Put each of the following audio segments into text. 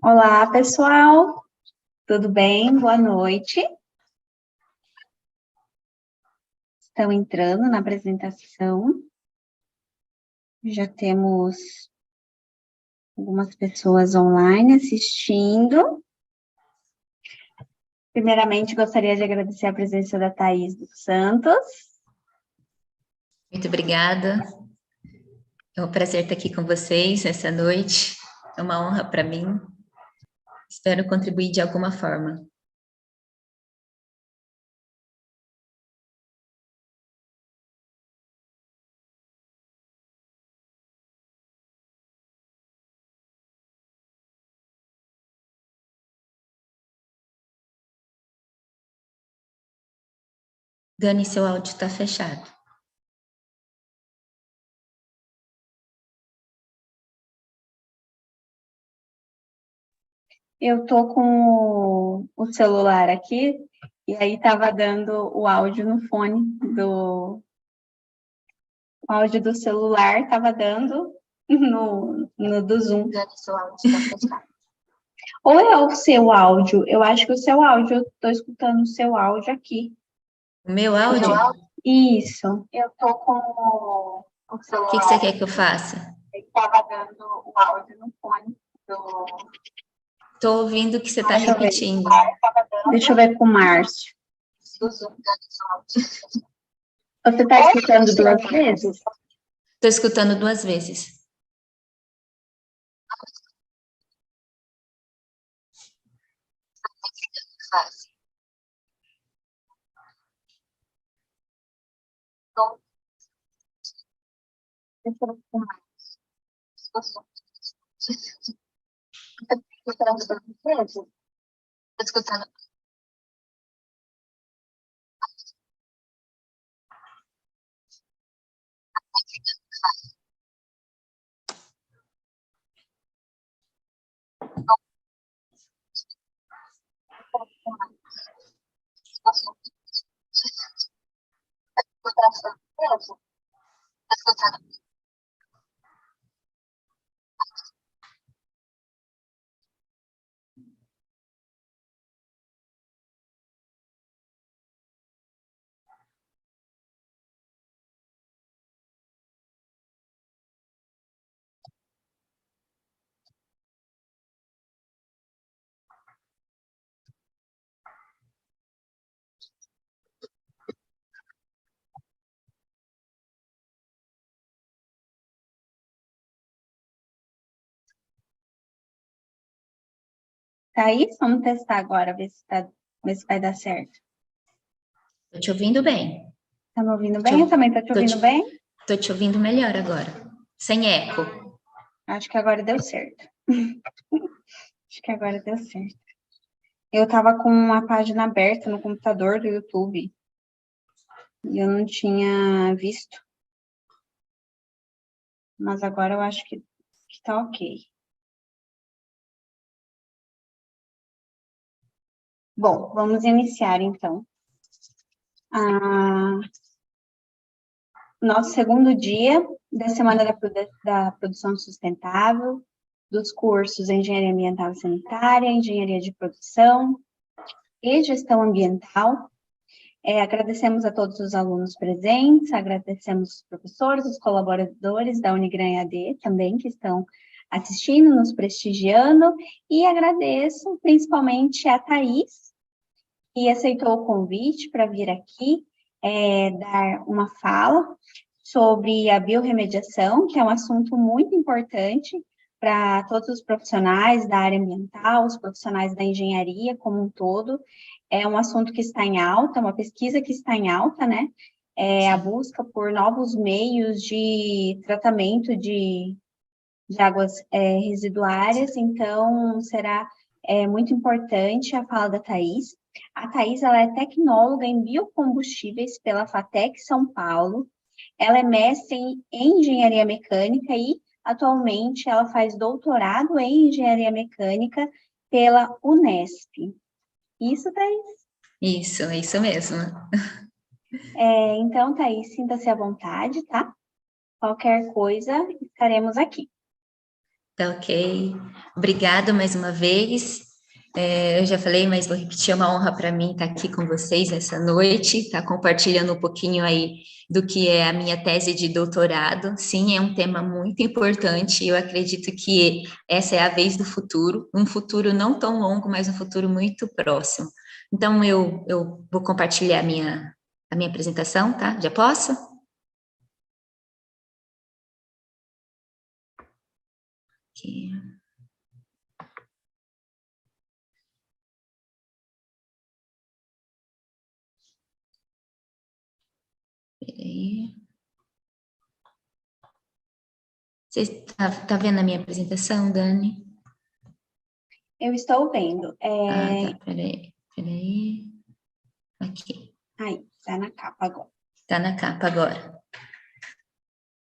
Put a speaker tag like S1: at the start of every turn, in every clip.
S1: Olá, pessoal, tudo bem? Boa noite. Estão entrando na apresentação. Já temos algumas pessoas online assistindo. Primeiramente, gostaria de agradecer a presença da Thaís dos Santos.
S2: Muito obrigada. É um prazer estar aqui com vocês essa noite. É uma honra para mim. Espero contribuir de alguma forma. Dani, seu áudio está fechado.
S1: Eu estou com o celular aqui e aí estava dando o áudio no fone do... O áudio do celular estava dando no do Zoom. Ou é o seu áudio? Eu acho que o seu áudio, eu estou escutando o seu áudio aqui.
S2: O meu áudio?
S1: Isso. Eu estou com o celular.
S2: O que você quer que eu faça?
S1: Estava dando o áudio no fone do...
S2: Estou ouvindo o que você está repetindo.
S1: Deixa eu ver com o Márcio. Você está escutando duas vezes?
S2: Estou escutando duas vezes.
S1: Deixa eu ver com o Márcio. Está escutando duas vezes? Estou escutando. Thaís, vamos testar agora, ver se vai dar certo.
S2: Estou te ouvindo bem.
S1: Está me ouvindo bem? Eu também estou te ouvindo bem?
S2: Estou te ouvindo melhor agora. Sem eco.
S1: Acho que agora deu certo. Acho que agora deu certo. Eu estava com uma página aberta no computador do YouTube e eu não tinha visto. Mas agora eu acho que tá ok. Bom, vamos iniciar então. Nosso segundo dia da Semana da Produção Sustentável, dos cursos Engenharia Ambiental e Sanitária, Engenharia de Produção e Gestão Ambiental. Agradecemos a todos os alunos presentes, agradecemos os professores, os colaboradores da Unigran EAD também que estão assistindo, nos prestigiando, e agradeço principalmente a Thaís, que aceitou o convite para vir aqui dar uma fala sobre a biorremediação, que é um assunto muito importante para todos os profissionais da área ambiental, os profissionais da engenharia como um todo. É um assunto que está em alta, uma pesquisa que está em alta, né? A busca por novos meios de tratamento de águas residuárias, então será muito importante a fala da Thaís. A Thaís, ela é tecnóloga em biocombustíveis pela FATEC São Paulo, ela é mestre em engenharia mecânica e, atualmente, ela faz doutorado em engenharia mecânica pela Unesp. Isso, Thaís?
S2: Isso, é isso mesmo.
S1: Então, Thaís, sinta-se à vontade, tá? Qualquer coisa, estaremos aqui.
S2: Tá ok. Obrigada mais uma vez. Eu já falei, mas vou repetir, é uma honra para mim estar aqui com vocês essa noite, estar compartilhando um pouquinho aí do que é a minha tese de doutorado. Sim, é um tema muito importante, eu acredito que essa é a vez do futuro, um futuro não tão longo, mas um futuro muito próximo. Então, eu vou compartilhar a minha apresentação, tá? Já posso? Aqui. Peraí. Você tá vendo a minha apresentação, Dani?
S1: Eu estou vendo.
S2: Tá, peraí. Aqui,
S1: Aí, tá na capa agora.
S2: tá na capa agora.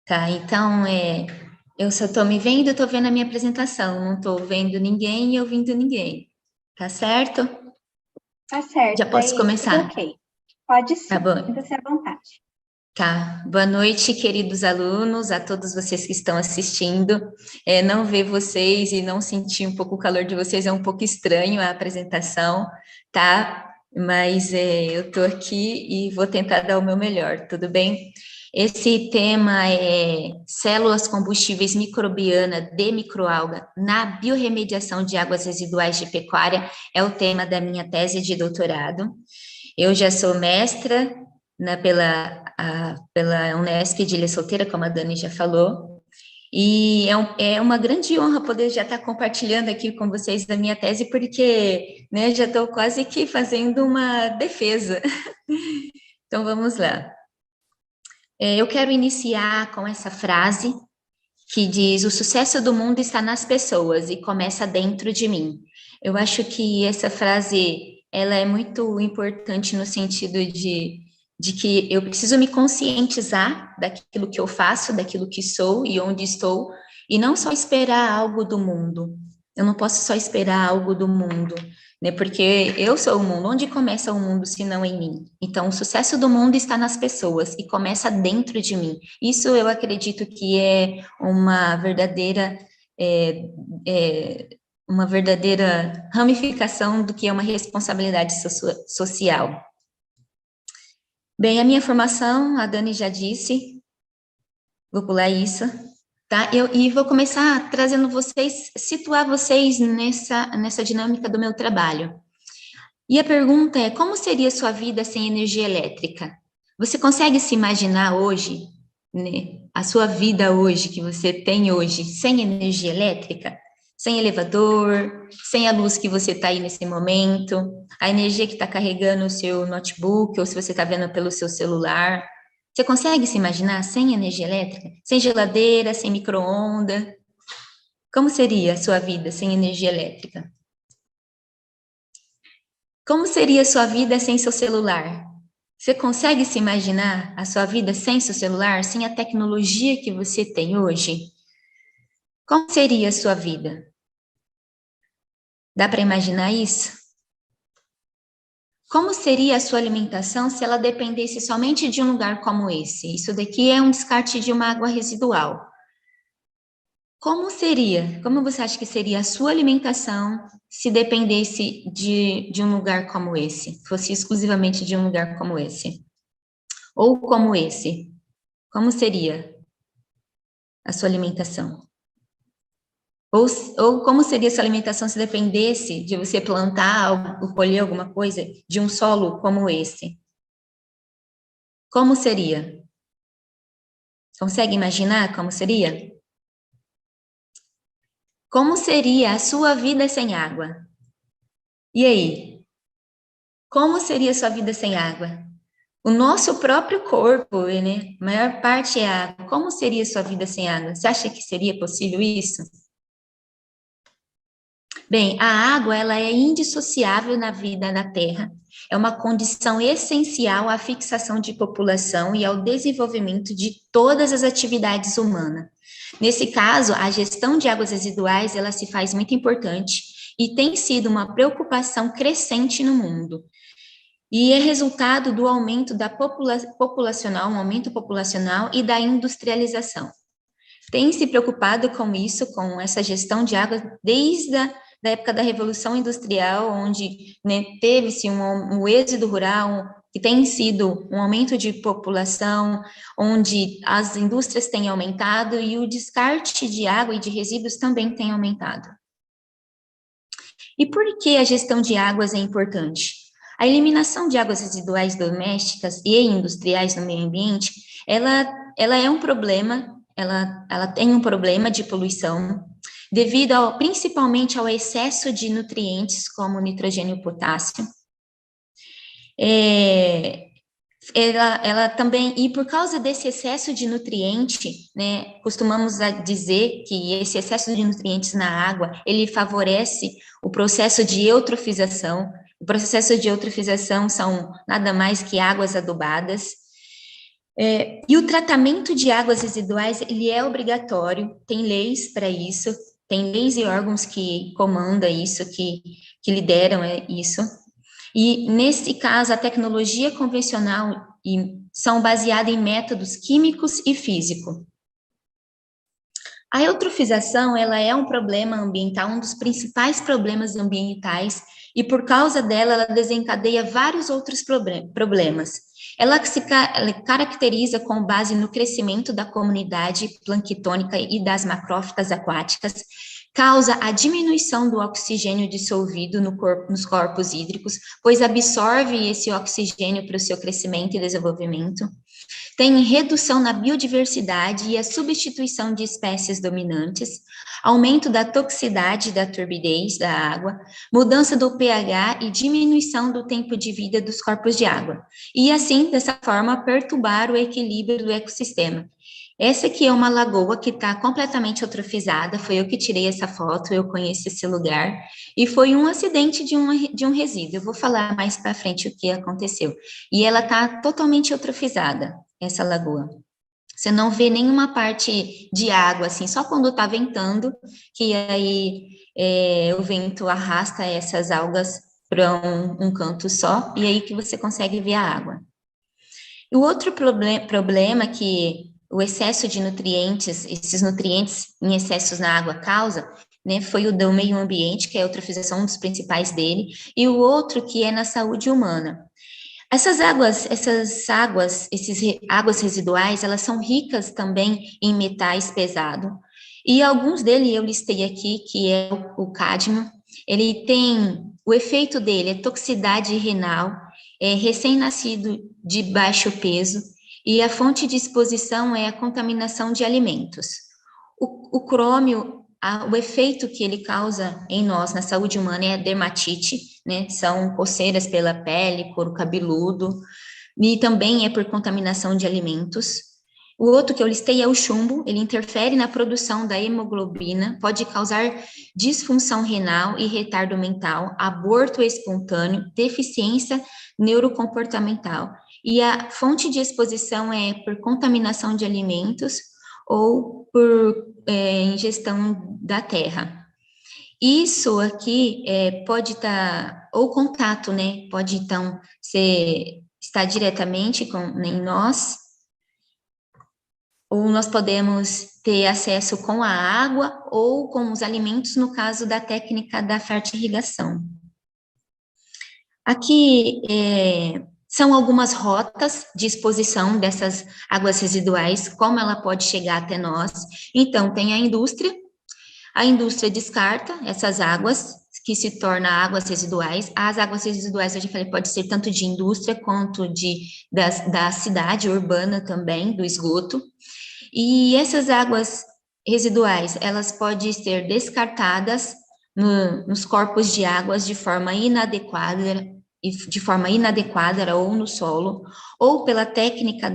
S2: Tá, então, eu só tô me vendo, tô vendo a minha apresentação, não tô vendo ninguém e ouvindo ninguém. Tá certo?
S1: Tá certo,
S2: Já posso
S1: daí tudo
S2: começar?
S1: ok. Pode
S2: Tá
S1: sim,
S2: bom.
S1: sinta-se à vontade.
S2: Tá, boa noite, queridos alunos, a todos vocês que estão assistindo. Não ver vocês e não sentir um pouco o calor de vocês é um pouco estranho a apresentação, tá? Mas eu tô aqui e vou tentar dar o meu melhor, tudo bem? Esse tema é células combustíveis microbiana de microalga na biorremediação de águas residuais de pecuária, é o tema da minha tese de doutorado. Eu já sou mestra pela Unesp de Ilha Solteira, como a Dani já falou, e é uma grande honra poder já estar compartilhando aqui com vocês a minha tese, porque né, já estou quase que fazendo uma defesa. Então, vamos lá. Eu quero iniciar com essa frase que diz: o sucesso do mundo está nas pessoas e começa dentro de mim. Eu acho que essa frase ela é muito importante no sentido de que eu preciso me conscientizar daquilo que eu faço, daquilo que sou e onde estou, e não só esperar algo do mundo. Eu não posso só esperar algo do mundo, né? Porque eu sou o mundo. Onde começa o mundo se não em mim? Então, o sucesso do mundo está nas pessoas e começa dentro de mim. Isso eu acredito que é uma verdadeira é, é, uma verdadeira ramificação do que é uma responsabilidade social. Bem, a minha formação, a Dani já disse, vou pular isso, tá? E vou começar trazendo vocês, situar vocês nessa dinâmica do meu trabalho. E a pergunta é: como seria a sua vida sem energia elétrica? Você consegue se imaginar hoje, né, a sua vida hoje, que você tem hoje, sem energia elétrica? Sem elevador, sem a luz que você está aí nesse momento, a energia que está carregando o seu notebook, ou se você está vendo pelo seu celular. Você consegue se imaginar sem energia elétrica? Sem geladeira, sem micro-ondas? Como seria a sua vida sem energia elétrica? Como seria a sua vida sem seu celular? Você consegue se imaginar a sua vida sem seu celular, sem a tecnologia que você tem hoje? Como seria a sua vida? Dá para imaginar isso? Como seria a sua alimentação se ela dependesse somente de um lugar como esse? Isso daqui é um descarte de uma água residual. Como seria? Como você acha que seria a sua alimentação se dependesse de um lugar como esse? Fosse exclusivamente de um lugar como esse? Ou como esse? Como seria a sua alimentação? Ou como seria a sua alimentação se dependesse de você plantar ou colher alguma coisa de um solo como esse? Como seria? Consegue imaginar como seria? Como seria a sua vida sem água? E aí? Como seria a sua vida sem água? O nosso próprio corpo, né? A maior parte é água. Como seria a sua vida sem água? Você acha que seria possível isso? Bem, a água ela é indissociável na vida na Terra. É uma condição essencial à fixação de população e ao desenvolvimento de todas as atividades humanas. Nesse caso, a gestão de águas residuais ela se faz muito importante e tem sido uma preocupação crescente no mundo. E é resultado do aumento da populacional, um aumento populacional e da industrialização. tem se preocupado com isso, com essa gestão de água, desde da época da Revolução Industrial, onde, né, teve-se um êxodo rural, que tem sido um aumento de população, onde as indústrias têm aumentado e o descarte de água e de resíduos também tem aumentado. E por que a gestão de águas é importante? A eliminação de águas residuais domésticas e industriais no meio ambiente, ela é um problema, ela tem um problema de poluição, devido principalmente ao excesso de nutrientes, como nitrogênio e potássio. Ela também, e por causa desse excesso de nutriente, né, costumamos dizer que esse excesso de nutrientes na água, ele favorece o processo de eutrofização. O processo de eutrofização são nada mais que águas adubadas. E o tratamento de águas residuais, ele é obrigatório, tem leis para isso, tem leis e órgãos que comandam isso, que lideram isso. E, nesse caso, a tecnologia convencional são baseadas em métodos químicos e físicos. A eutrofização, ela é um problema ambiental, um dos principais problemas ambientais, e por causa dela, ela desencadeia vários outros problemas. Ela caracteriza com base no crescimento da comunidade planctônica e das macrófitas aquáticas, causa a diminuição do oxigênio dissolvido nos corpos hídricos, pois absorve esse oxigênio para o seu crescimento e desenvolvimento. Tem redução na biodiversidade e a substituição de espécies dominantes, aumento da toxicidade e da turbidez da água, mudança do pH e diminuição do tempo de vida dos corpos de água. E assim, dessa forma, perturbar o equilíbrio do ecossistema. Essa aqui é uma lagoa que está completamente eutrofizada, foi eu que tirei essa foto, eu conheço esse lugar, e foi um acidente de um resíduo. Eu vou falar mais para frente o que aconteceu. E ela está totalmente eutrofizada, essa lagoa. Você não vê nenhuma parte de água, assim, só quando está ventando, que aí o vento arrasta essas algas para um canto só, e aí que você consegue ver a água. O outro problema que o excesso de nutrientes, esses nutrientes em excessos na água causa, né, foi o do meio ambiente, que é a eutrofização, um dos principais dele, e o outro que é na saúde humana. Essas águas residuais, elas são ricas também em metais pesados, e alguns deles eu listei aqui, que é o cádmio. Ele tem, o efeito dele é toxicidade renal, recém-nascido de baixo peso, e a fonte de exposição é a contaminação de alimentos. O crômio, o efeito que ele causa em nós, na saúde humana, é a dermatite, né? São coceiras pela pele, couro cabeludo, e também é por contaminação de alimentos. O outro que eu listei é o chumbo, ele interfere na produção da hemoglobina, pode causar disfunção renal e retardo mental, aborto espontâneo, deficiência neurocomportamental. E a fonte de exposição é por contaminação de alimentos ou por ingestão da terra. Isso aqui pode estar, ou contato, né? Pode então estar diretamente em nós, ou nós podemos ter acesso com a água ou com os alimentos, no caso da técnica da fertirrigação. Aqui são algumas rotas de exposição dessas águas residuais, como ela pode chegar até nós. Então, tem a indústria descarta essas águas, que se tornam águas residuais. As águas residuais, eu já falei, pode ser tanto de indústria quanto da cidade urbana também, do esgoto. E essas águas residuais, elas podem ser descartadas nos corpos de águas de forma inadequada ou no solo, ou pela técnica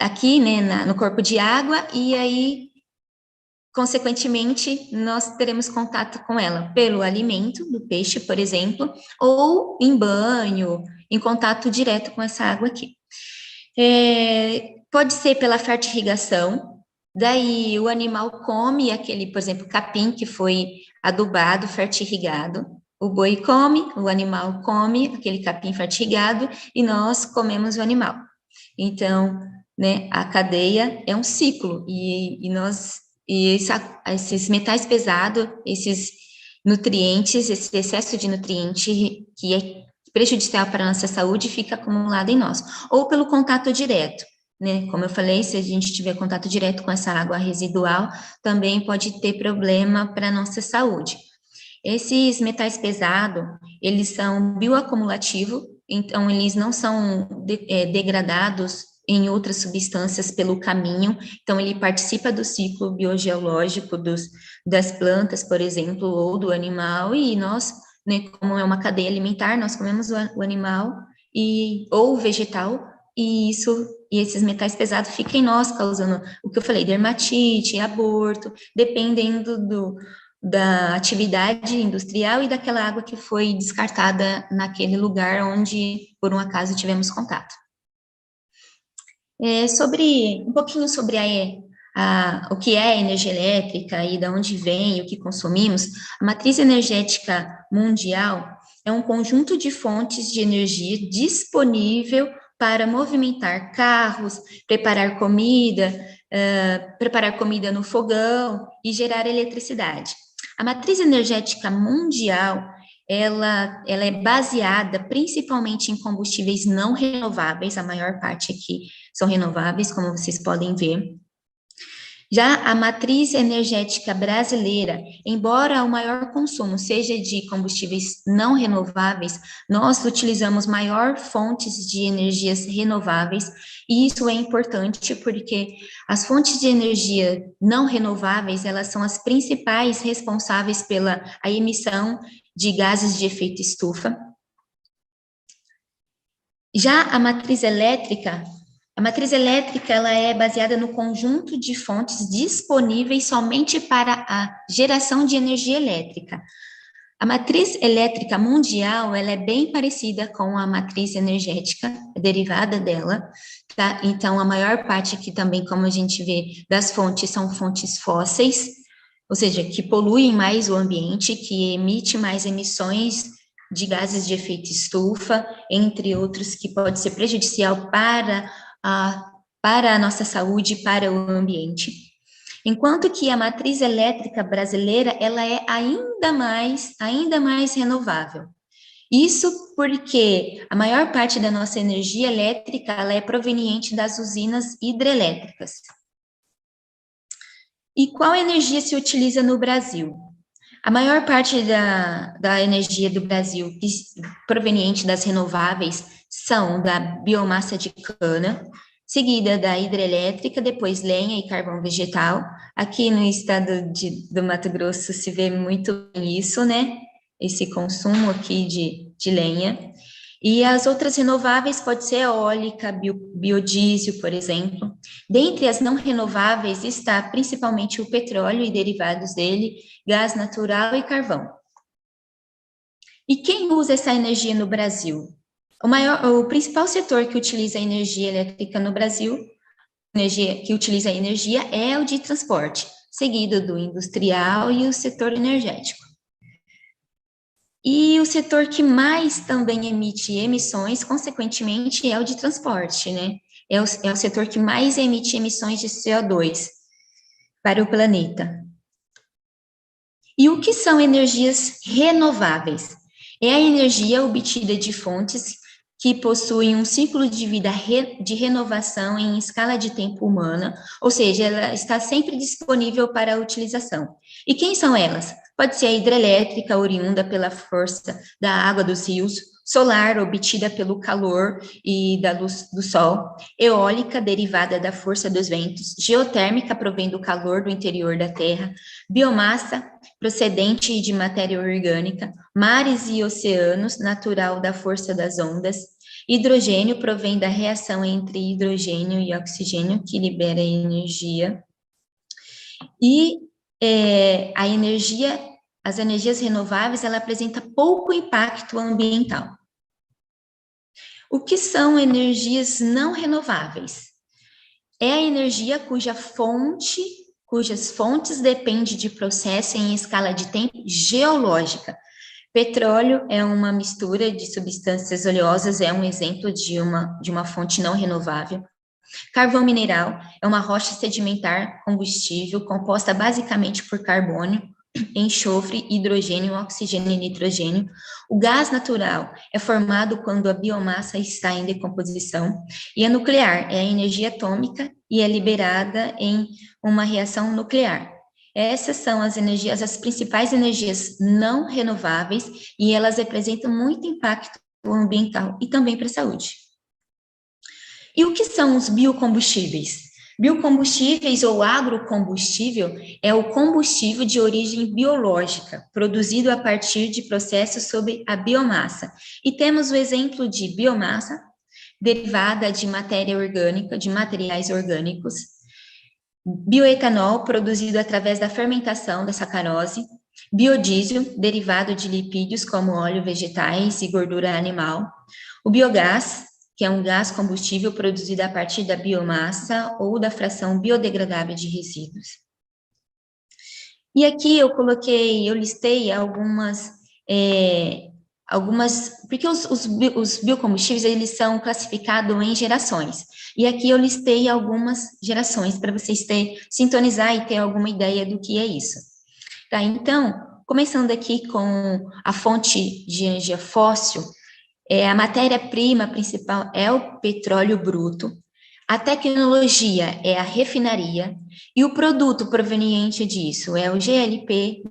S2: aqui, né, no corpo de água, e aí, consequentemente, nós teremos contato com ela pelo alimento do peixe, por exemplo, ou em banho, em contato direto com essa água aqui. Pode ser pela fertirrigação, daí o animal come aquele, por exemplo, capim que foi adubado, fertirrigado, o boi come, o animal come aquele capim fertirrigado e nós comemos o animal. Então, né, a cadeia é um ciclo, esses metais pesados, esses nutrientes, esse excesso de nutriente que é prejudicial para a nossa saúde fica acumulado em nós, ou pelo contato direto, né, como eu falei, se a gente tiver contato direto com essa água residual, também pode ter problema para a nossa saúde. Esses metais pesados, eles são bioacumulativos, então eles não são degradados em outras substâncias pelo caminho, então ele participa do ciclo biogeológico das plantas, por exemplo, ou do animal, e nós, né, como é uma cadeia alimentar, nós comemos o animal ou o vegetal, e esses metais pesados ficam em nós, causando o que eu falei, dermatite, aborto, dependendo da atividade industrial e daquela água que foi descartada naquele lugar onde, por um acaso, tivemos contato. Um pouquinho sobre o que é a energia elétrica e de onde vem, o que consumimos, a matriz energética mundial é um conjunto de fontes de energia disponível para movimentar carros, preparar comida no fogão e gerar eletricidade. A matriz energética mundial, ela é baseada principalmente em combustíveis não renováveis, a maior parte aqui são renováveis, como vocês podem ver. Já a matriz energética brasileira, embora o maior consumo seja de combustíveis não renováveis, nós utilizamos maior fontes de energias renováveis, e isso é importante porque as fontes de energia não renováveis, elas são as principais responsáveis pela emissão de gases de efeito estufa. Já a matriz elétrica ela é baseada no conjunto de fontes disponíveis somente para a geração de energia elétrica. A matriz elétrica mundial, ela é bem parecida com a matriz energética, derivada dela, tá? Então, a maior parte aqui também, como a gente vê, das fontes são fontes fósseis, ou seja, que poluem mais o ambiente, que emite mais emissões de gases de efeito estufa, entre outros, que pode ser prejudicial para a nossa saúde e para o ambiente. Enquanto que a matriz elétrica brasileira, ela é ainda mais renovável. Isso porque a maior parte da nossa energia elétrica, ela é proveniente das usinas hidrelétricas. E qual energia se utiliza no Brasil? A maior parte da energia do Brasil proveniente das renováveis são da biomassa de cana, seguida da hidrelétrica, depois lenha e carvão vegetal. Aqui no estado do Mato Grosso se vê muito isso, né? Esse consumo aqui de lenha. E as outras renováveis pode ser eólica, biodiesel, por exemplo. Dentre as não renováveis está principalmente o petróleo e derivados dele, gás natural e carvão. E quem usa essa energia no Brasil? O principal setor que utiliza a energia elétrica no Brasil, é o de transporte, seguido do industrial e o setor energético. E o setor que mais também emite emissões, consequentemente, é o de transporte, né? É o setor que mais emite emissões de CO2 para o planeta. E o que são energias renováveis? É a energia obtida de fontes que possuem um ciclo de vida de renovação em escala de tempo humana, ou seja, ela está sempre disponível para a utilização. E quem são elas? Pode ser a hidrelétrica, oriunda pela força da água dos rios, solar, obtida pelo calor e da luz do sol, eólica, derivada da força dos ventos, geotérmica, provém do calor do interior da terra, biomassa, procedente de matéria orgânica, mares e oceanos, natural da força das ondas, hidrogênio, provém da reação entre hidrogênio e oxigênio, que libera energia, e as energias renováveis, ela apresenta pouco impacto ambiental. O que são energias não renováveis? É a energia cujas fontes dependem de processo em escala de tempo geológica. Petróleo é uma mistura de substâncias oleosas, é um exemplo de uma fonte não renovável. Carvão mineral é uma rocha sedimentar combustível composta basicamente por carbono, enxofre, hidrogênio, oxigênio e nitrogênio. O gás natural é formado quando a biomassa está em decomposição, e a nuclear é a energia atômica e é liberada em uma reação nuclear. Essas são as principais energias não renováveis, e elas representam muito impacto ambiental e também para a saúde. E o que são os biocombustíveis? Biocombustíveis ou agrocombustível é o combustível de origem biológica, produzido a partir de processos sobre a biomassa. E temos o exemplo de biomassa, derivada de matéria orgânica, de materiais orgânicos, bioetanol, produzido através da fermentação da sacarose, biodiesel, derivado de lipídios como óleo, vegetais e gordura animal, o biogás, que é um gás combustível produzido a partir da biomassa ou da fração biodegradável de resíduos. E aqui eu listei porque os biocombustíveis, eles são classificados em gerações. E aqui eu listei algumas gerações para vocês sintonizar e ter alguma ideia do que é isso. Tá, então, começando aqui com a fonte de energia fóssil, a matéria-prima principal é o petróleo bruto, a tecnologia é a refinaria, e o produto proveniente disso é o GLP,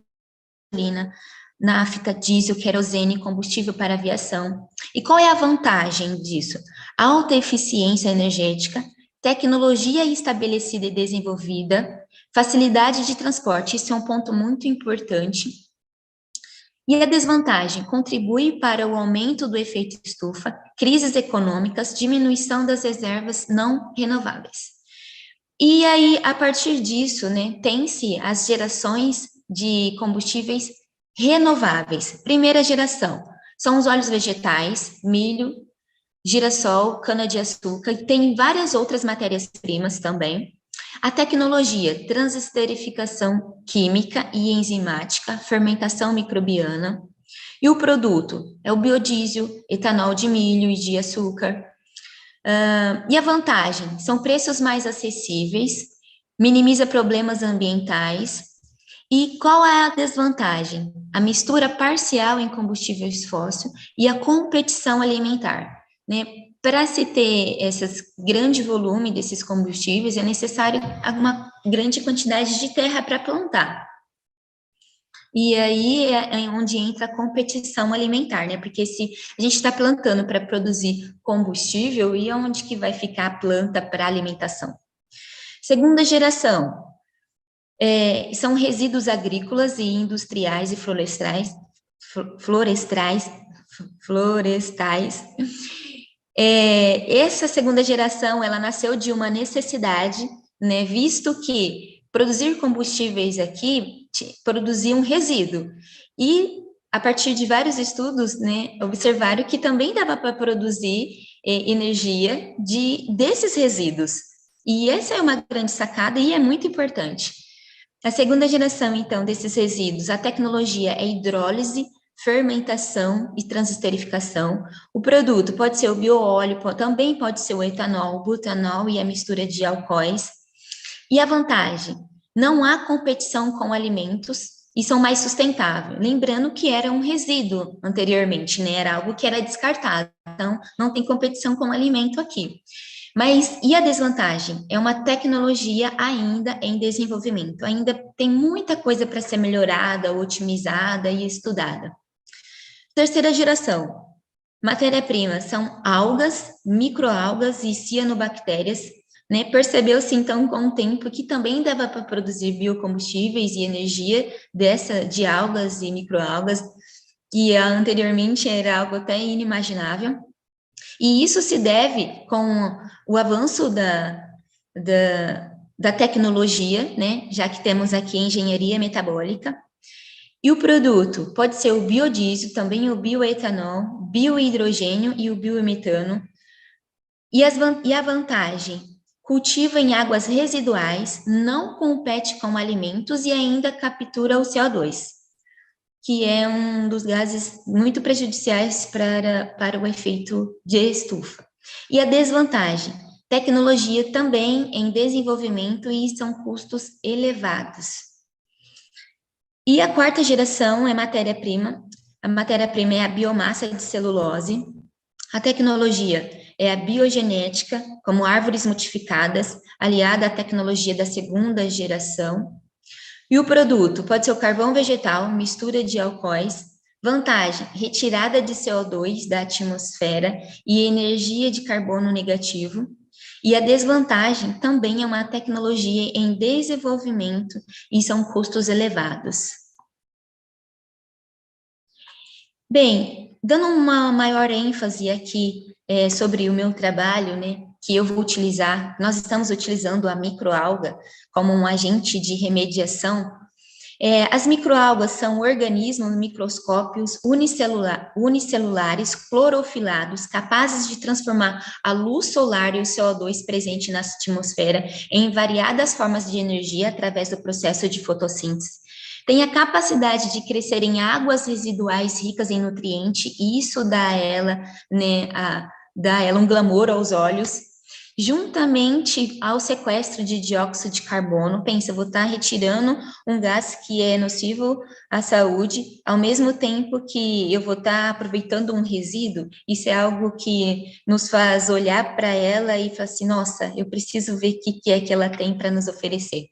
S2: gasolina, nafta, diesel, querosene, combustível para aviação. E qual é a vantagem disso? Alta eficiência energética, tecnologia estabelecida e desenvolvida, facilidade de transporte, isso é um ponto muito importante. E a desvantagem? Contribui para o aumento do efeito estufa, crises econômicas, diminuição das reservas não renováveis. E aí, a partir disso, né, tem-se as gerações de combustíveis renováveis. Primeira geração são os óleos vegetais, milho, girassol, cana-de-açúcar, e tem várias outras matérias-primas também. A tecnologia, transesterificação química e enzimática, fermentação microbiana. E o produto é o biodiesel, etanol de milho e de açúcar. E a vantagem? São preços mais acessíveis, minimiza problemas ambientais. E qual é a desvantagem? A mistura parcial em combustíveis fósseis e a competição alimentar, né? Para se ter esse grande volume desses combustíveis, é necessário uma grande quantidade de terra para plantar. E aí é onde entra a competição alimentar, né? Porque se a gente está plantando para produzir combustível, e onde que vai ficar a planta para alimentação? Segunda geração, são resíduos agrícolas e industriais e florestais. Essa segunda geração, ela nasceu de uma necessidade, né, visto que produzir combustíveis aqui produzia um resíduo. E, a partir de vários estudos, né, observaram que também dava para produzir energia desses resíduos. E essa é uma grande sacada e é muito importante. A segunda geração, então, desses resíduos, a tecnologia é hidrólise, fermentação e transesterificação. O produto pode ser o bioóleo, também pode ser o etanol, o butanol e a mistura de alcoóis. E a vantagem? Não há competição com alimentos e são mais sustentáveis. Lembrando que era um resíduo anteriormente, né? Era algo que era descartado. Então, não tem competição com alimento aqui. Mas, e a desvantagem? É uma tecnologia ainda em desenvolvimento. Ainda tem muita coisa para ser melhorada, otimizada e estudada. Terceira geração, matéria-prima são algas, microalgas e cianobactérias, né? Percebeu-se então com o tempo que também dava para produzir biocombustíveis e energia de algas e microalgas, que anteriormente era algo até inimaginável. E isso se deve com o avanço da tecnologia, né? Já que temos aqui engenharia metabólica. E o produto pode ser o biodiesel, também o bioetanol, biohidrogênio e o biometano. E a vantagem? Cultiva em águas residuais, não compete com alimentos e ainda captura o CO2, que é um dos gases muito prejudiciais para o efeito de estufa. E a desvantagem? tecnologia também em desenvolvimento e são custos elevados. E a quarta geração é matéria-prima. A matéria-prima é a biomassa de celulose. A tecnologia é a biogenética, como árvores modificadas, aliada à tecnologia da segunda geração. E o produto pode ser o carvão vegetal, mistura de alcoóis. Vantagem, retirada de CO2 da atmosfera e energia de carbono negativo. E a desvantagem também é uma tecnologia em desenvolvimento e são custos elevados. Bem, dando uma maior ênfase aqui sobre o meu trabalho, né, que eu vou utilizar, nós estamos utilizando a microalga como um agente de remediação. As microalgas são organismos microscópios unicelulares, clorofilados, capazes de transformar a luz solar e o CO2 presente na atmosfera em variadas formas de energia através do processo de fotossíntese. Tem a capacidade de crescer em águas residuais ricas em nutrientes, e isso dá a ela, né, dá a ela um glamour aos olhos. Juntamente ao sequestro de dióxido de carbono, pensa, vou estar retirando um gás que é nocivo à saúde, ao mesmo tempo que eu vou estar aproveitando um resíduo. Isso é algo que nos faz olhar para ela e falar assim, nossa, eu preciso ver o que é que ela tem para nos oferecer.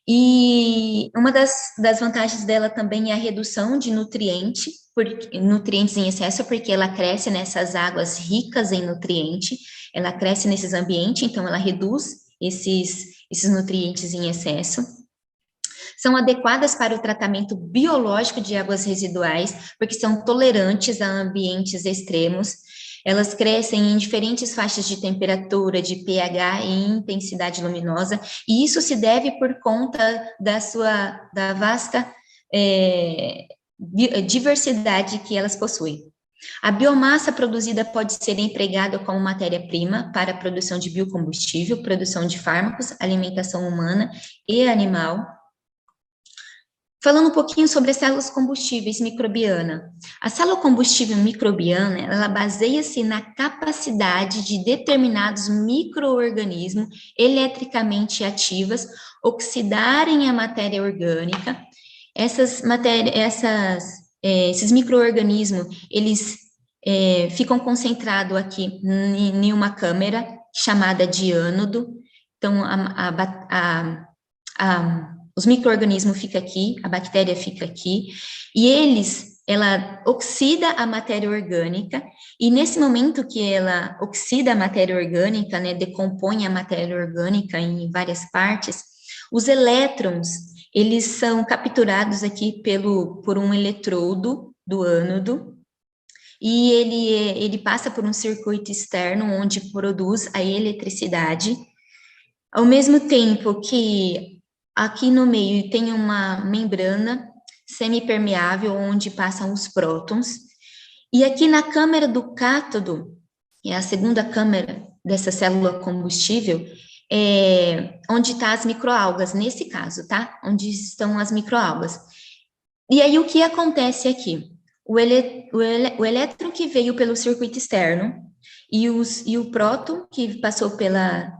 S2: E uma das vantagens dela também é a redução de nutrientes em excesso, porque ela cresce nessas águas ricas em nutriente, ela cresce nesses ambientes, então ela reduz esses nutrientes em excesso. São adequadas para o tratamento biológico de águas residuais, porque são tolerantes a ambientes extremos. Elas crescem em diferentes faixas de temperatura, de pH e intensidade luminosa, e isso se deve por conta da vasta diversidade que elas possuem. A biomassa produzida pode ser empregada como matéria-prima para a produção de biocombustível, produção de fármacos, alimentação humana e animal. Falando um pouquinho sobre as células combustíveis microbiana. A célula combustível microbiana, ela baseia-se na capacidade de determinados micro-organismos eletricamente ativas oxidarem a matéria orgânica. Esses micro-organismos, eles ficam concentrados aqui em uma câmara chamada de ânodo. Então, os micro-organismos ficam aqui, a bactéria fica aqui, e ela oxida a matéria orgânica, e nesse momento que ela oxida a matéria orgânica, né, decompõe a matéria orgânica em várias partes, os elétrons, eles são capturados aqui por um eletrodo do ânodo, e ele passa por um circuito externo, onde produz a eletricidade, ao mesmo tempo que aqui no meio tem uma membrana semipermeável onde passam os prótons, e aqui na câmara do cátodo, é a segunda câmara dessa célula combustível, onde estão as microalgas, nesse caso, tá? Onde estão as microalgas. E aí o que acontece aqui? O elétron que veio pelo circuito externo e o próton que passou pela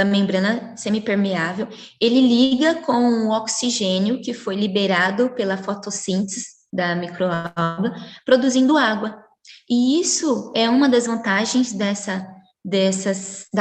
S2: membrana semipermeável, ele liga com o oxigênio que foi liberado pela fotossíntese da microalga, produzindo água. E isso é uma das vantagens da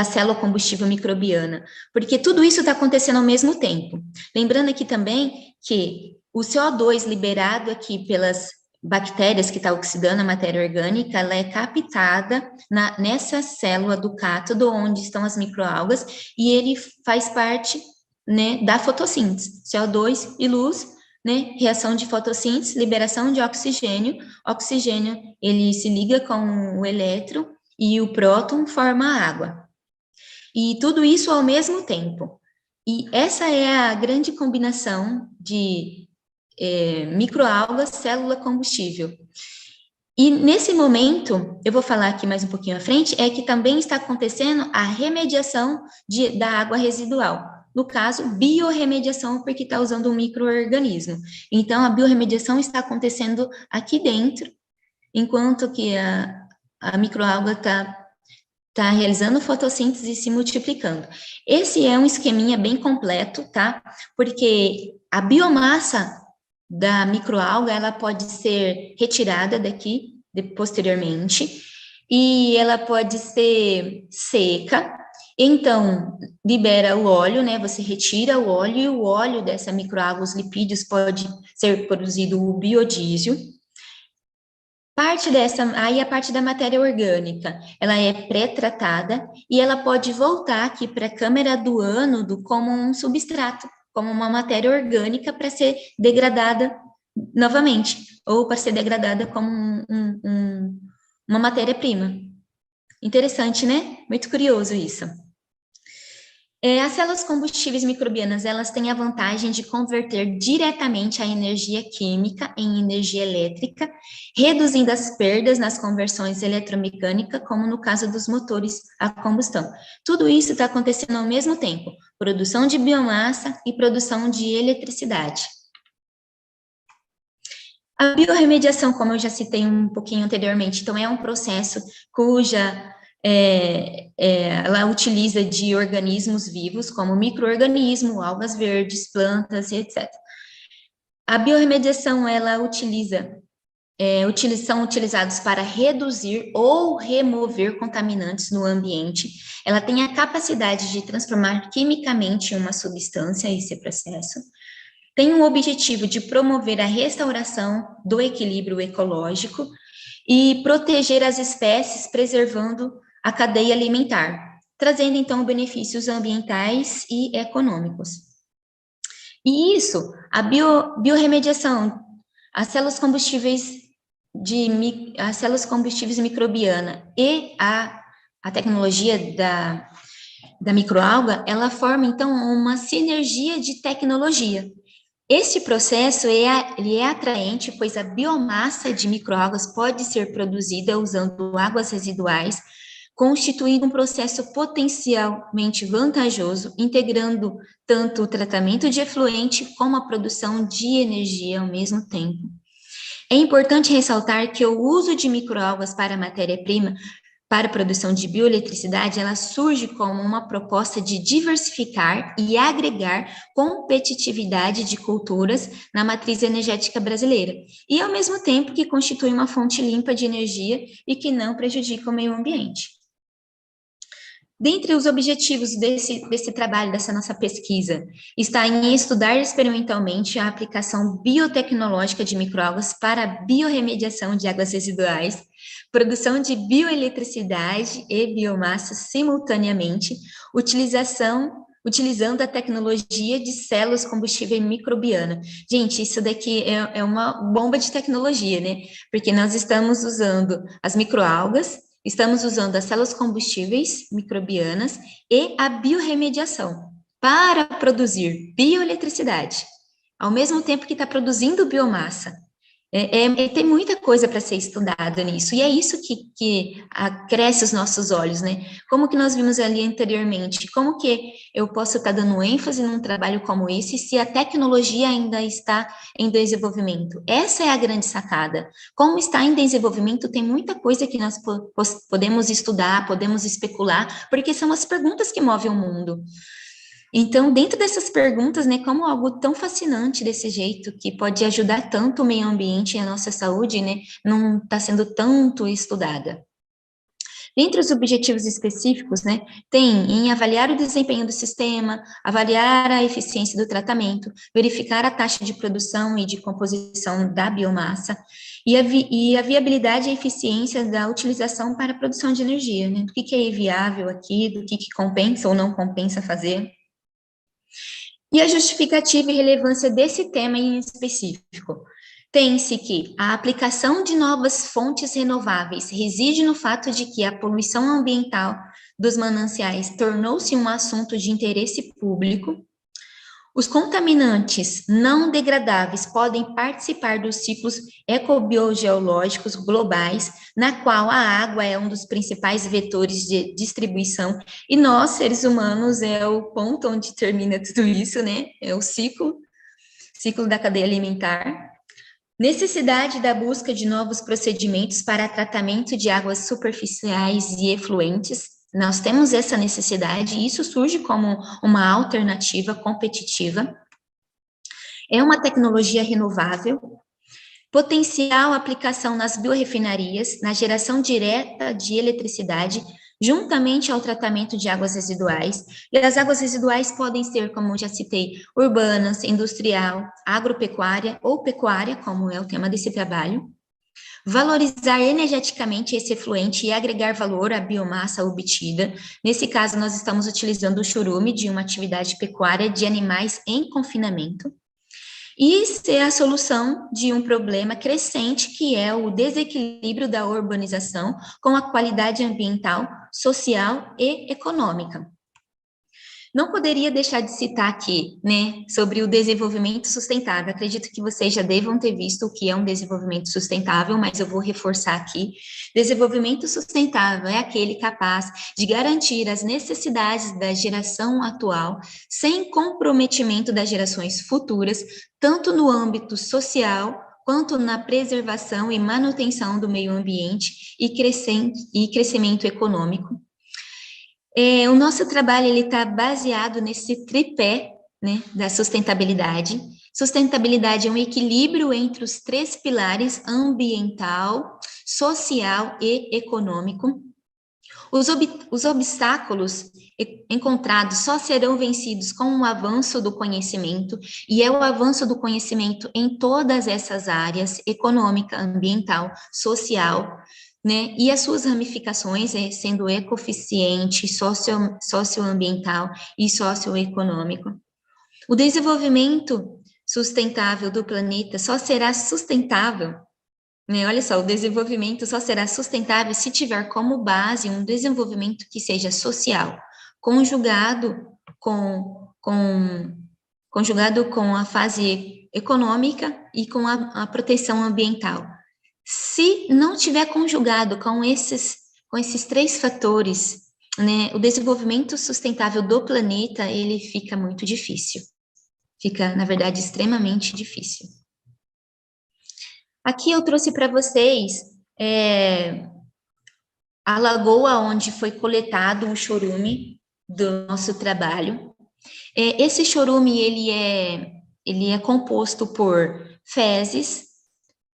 S2: célula combustível microbiana, porque tudo isso está acontecendo ao mesmo tempo. Lembrando aqui também que o CO2 liberado aqui pelas bactérias que está oxidando a matéria orgânica, ela é captada nessa célula do cátodo, onde estão as microalgas, e ele faz parte, né, da fotossíntese, CO2 e luz, né, reação de fotossíntese, liberação de oxigênio, ele se liga com o elétron, e o próton forma a água. E tudo isso ao mesmo tempo. E essa é a grande combinação de microalgas, célula combustível. E nesse momento, eu vou falar aqui mais um pouquinho à frente, é que também está acontecendo a remediação da água residual. No caso, biorremediação, porque está usando um micro-organismo. Então, a biorremediação está acontecendo aqui dentro, enquanto que a microalga está está realizando fotossíntese e se multiplicando. Esse é um esqueminha bem completo, tá? Porque a biomassa da microalga, ela pode ser retirada daqui posteriormente, e ela pode ser seca, então libera o óleo, né? Você retira o óleo, e o óleo dessa microalga, os lipídios, pode ser produzido o biodiesel. Aí a parte da matéria orgânica, ela é pré-tratada e ela pode voltar aqui para a câmara do ânodo como um substrato, como uma matéria orgânica para ser degradada novamente, ou para ser degradada como uma matéria-prima. Interessante, né? Muito curioso isso. As células combustíveis microbianas, elas têm a vantagem de converter diretamente a energia química em energia elétrica, reduzindo as perdas nas conversões eletromecânicas, como no caso dos motores a combustão. Tudo isso está acontecendo ao mesmo tempo, produção de biomassa e produção de eletricidade. A biorremediação, como eu já citei um pouquinho anteriormente, então é um processo cuja ela utiliza de organismos vivos, como micro-organismo, algas verdes, plantas, etc. A biorremediação, ela são utilizados para reduzir ou remover contaminantes no ambiente. Ela tem a capacidade de transformar quimicamente uma substância, esse processo. Tem o objetivo de promover a restauração do equilíbrio ecológico e proteger as espécies, preservando a cadeia alimentar, trazendo, então, benefícios ambientais e econômicos. E isso, a biorremediação, as células combustíveis microbiana e a tecnologia da microalga, ela forma, então, uma sinergia de tecnologia. Este processo ele é atraente, pois a biomassa de microalgas pode ser produzida usando águas residuais, constituindo um processo potencialmente vantajoso, integrando tanto o tratamento de efluente como a produção de energia ao mesmo tempo. É importante ressaltar que o uso de microalgas para matéria-prima para a produção de bioeletricidade, ela surge como uma proposta de diversificar e agregar competitividade de culturas na matriz energética brasileira, e ao mesmo tempo que constitui uma fonte limpa de energia e que não prejudica o meio ambiente. Dentre os objetivos desse trabalho, dessa nossa pesquisa, está em estudar experimentalmente a aplicação biotecnológica de microalgas para a biorremediação de águas residuais, produção de bioeletricidade e biomassa simultaneamente, utilizando a tecnologia de células combustível microbiana. Gente, isso daqui é uma bomba de tecnologia, né? Porque nós estamos usando as microalgas, estamos usando as células combustíveis microbianas e a biorremediação para produzir bioeletricidade, ao mesmo tempo que está produzindo biomassa. Tem muita coisa para ser estudada nisso, e é isso que acresce os nossos olhos, né? Como que nós vimos ali anteriormente, como que eu posso estar dando ênfase num trabalho como esse, se a tecnologia ainda está em desenvolvimento? Essa é a grande sacada. Como está em desenvolvimento, tem muita coisa que nós podemos estudar, podemos especular, porque são as perguntas que movem o mundo. Então, dentro dessas perguntas, né, como algo tão fascinante desse jeito, que pode ajudar tanto o meio ambiente e a nossa saúde, né, não está sendo tanto estudada. Dentre os objetivos específicos, né, tem em avaliar o desempenho do sistema, avaliar a eficiência do tratamento, verificar a taxa de produção e de composição da biomassa, e a viabilidade e eficiência da utilização para a produção de energia, né, do que é viável aqui, do que compensa ou não compensa fazer. E a justificativa e relevância desse tema em específico. Tem-se que a aplicação de novas fontes renováveis reside no fato de que a poluição ambiental dos mananciais tornou-se um assunto de interesse público. Os contaminantes não degradáveis podem participar dos ciclos ecobiogeológicos globais, na qual a água é um dos principais vetores de distribuição, e nós, seres humanos, é o ponto onde termina tudo isso, né? É o ciclo da cadeia alimentar. Necessidade da busca de novos procedimentos para tratamento de águas superficiais e efluentes, Nós temos essa necessidade e isso surge como uma alternativa competitiva. É uma tecnologia renovável, potencial aplicação nas biorefinarias, na geração direta de eletricidade, juntamente ao tratamento de águas residuais. E as águas residuais podem ser, como já citei, urbanas, industrial, agropecuária ou pecuária, como é o tema desse trabalho. Valorizar energeticamente esse efluente e agregar valor à biomassa obtida. Nesse caso, nós estamos utilizando o churume de uma atividade pecuária de animais em confinamento. E ser a solução de um problema crescente, que é o desequilíbrio da urbanização com a qualidade ambiental, social e econômica. Não poderia deixar de citar aqui, né, sobre o desenvolvimento sustentável. Acredito que vocês já devam ter visto o que é um desenvolvimento sustentável, mas eu vou reforçar aqui. Desenvolvimento sustentável é aquele capaz de garantir as necessidades da geração atual, sem comprometimento das gerações futuras, tanto no âmbito social, quanto na preservação e manutenção do meio ambiente e crescimento econômico. O nosso trabalho está baseado nesse tripé, né, da sustentabilidade. Sustentabilidade é um equilíbrio entre os 3 pilares: ambiental, social e econômico. Os obstáculos encontrados só serão vencidos com o avanço do conhecimento, e é o avanço do conhecimento em todas essas áreas: econômica, ambiental, social, né? E as suas ramificações, sendo ecoeficiente, socioambiental e socioeconômico. O desenvolvimento sustentável do planeta só será sustentável, né? Olha só, o desenvolvimento só será sustentável se tiver como base um desenvolvimento que seja social, conjugado com a fase econômica e com a proteção ambiental. Se não tiver conjugado com esses 3 fatores, né, o desenvolvimento sustentável do planeta, ele fica muito difícil. Fica, na verdade, extremamente difícil. Aqui eu trouxe para vocês a lagoa onde foi coletado o chorume do nosso trabalho. Esse chorume, ele é composto por fezes,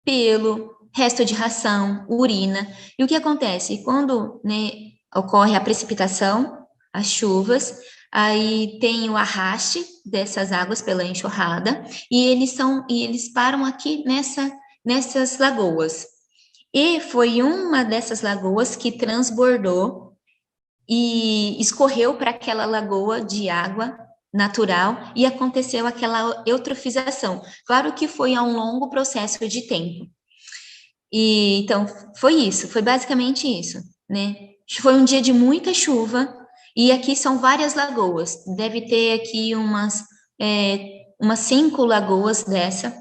S2: pelo, resto de ração, urina. E o que acontece? Quando, né, ocorre a precipitação, as chuvas, aí tem o arraste dessas águas pela enxurrada, e eles param aqui nessas lagoas. E foi uma dessas lagoas que transbordou e escorreu para aquela lagoa de água natural e aconteceu aquela eutrofização. Claro que foi a um longo processo de tempo. E então foi basicamente isso, né? Foi um dia de muita chuva e aqui são várias lagoas. Deve ter aqui umas 5 lagoas dessa,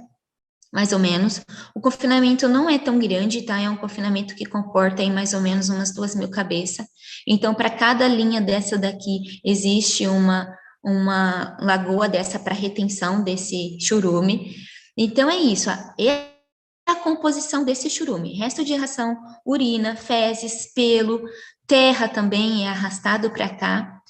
S2: mais ou menos. O confinamento não é tão grande, tá? É um confinamento que comporta aí mais ou menos umas 2.000 cabeças. Então, para cada linha dessa daqui, existe uma lagoa dessa para retenção desse churume. Então, é isso. É a composição desse churume: resto de ração, urina, fezes, pelo, terra também é arrastado para cá.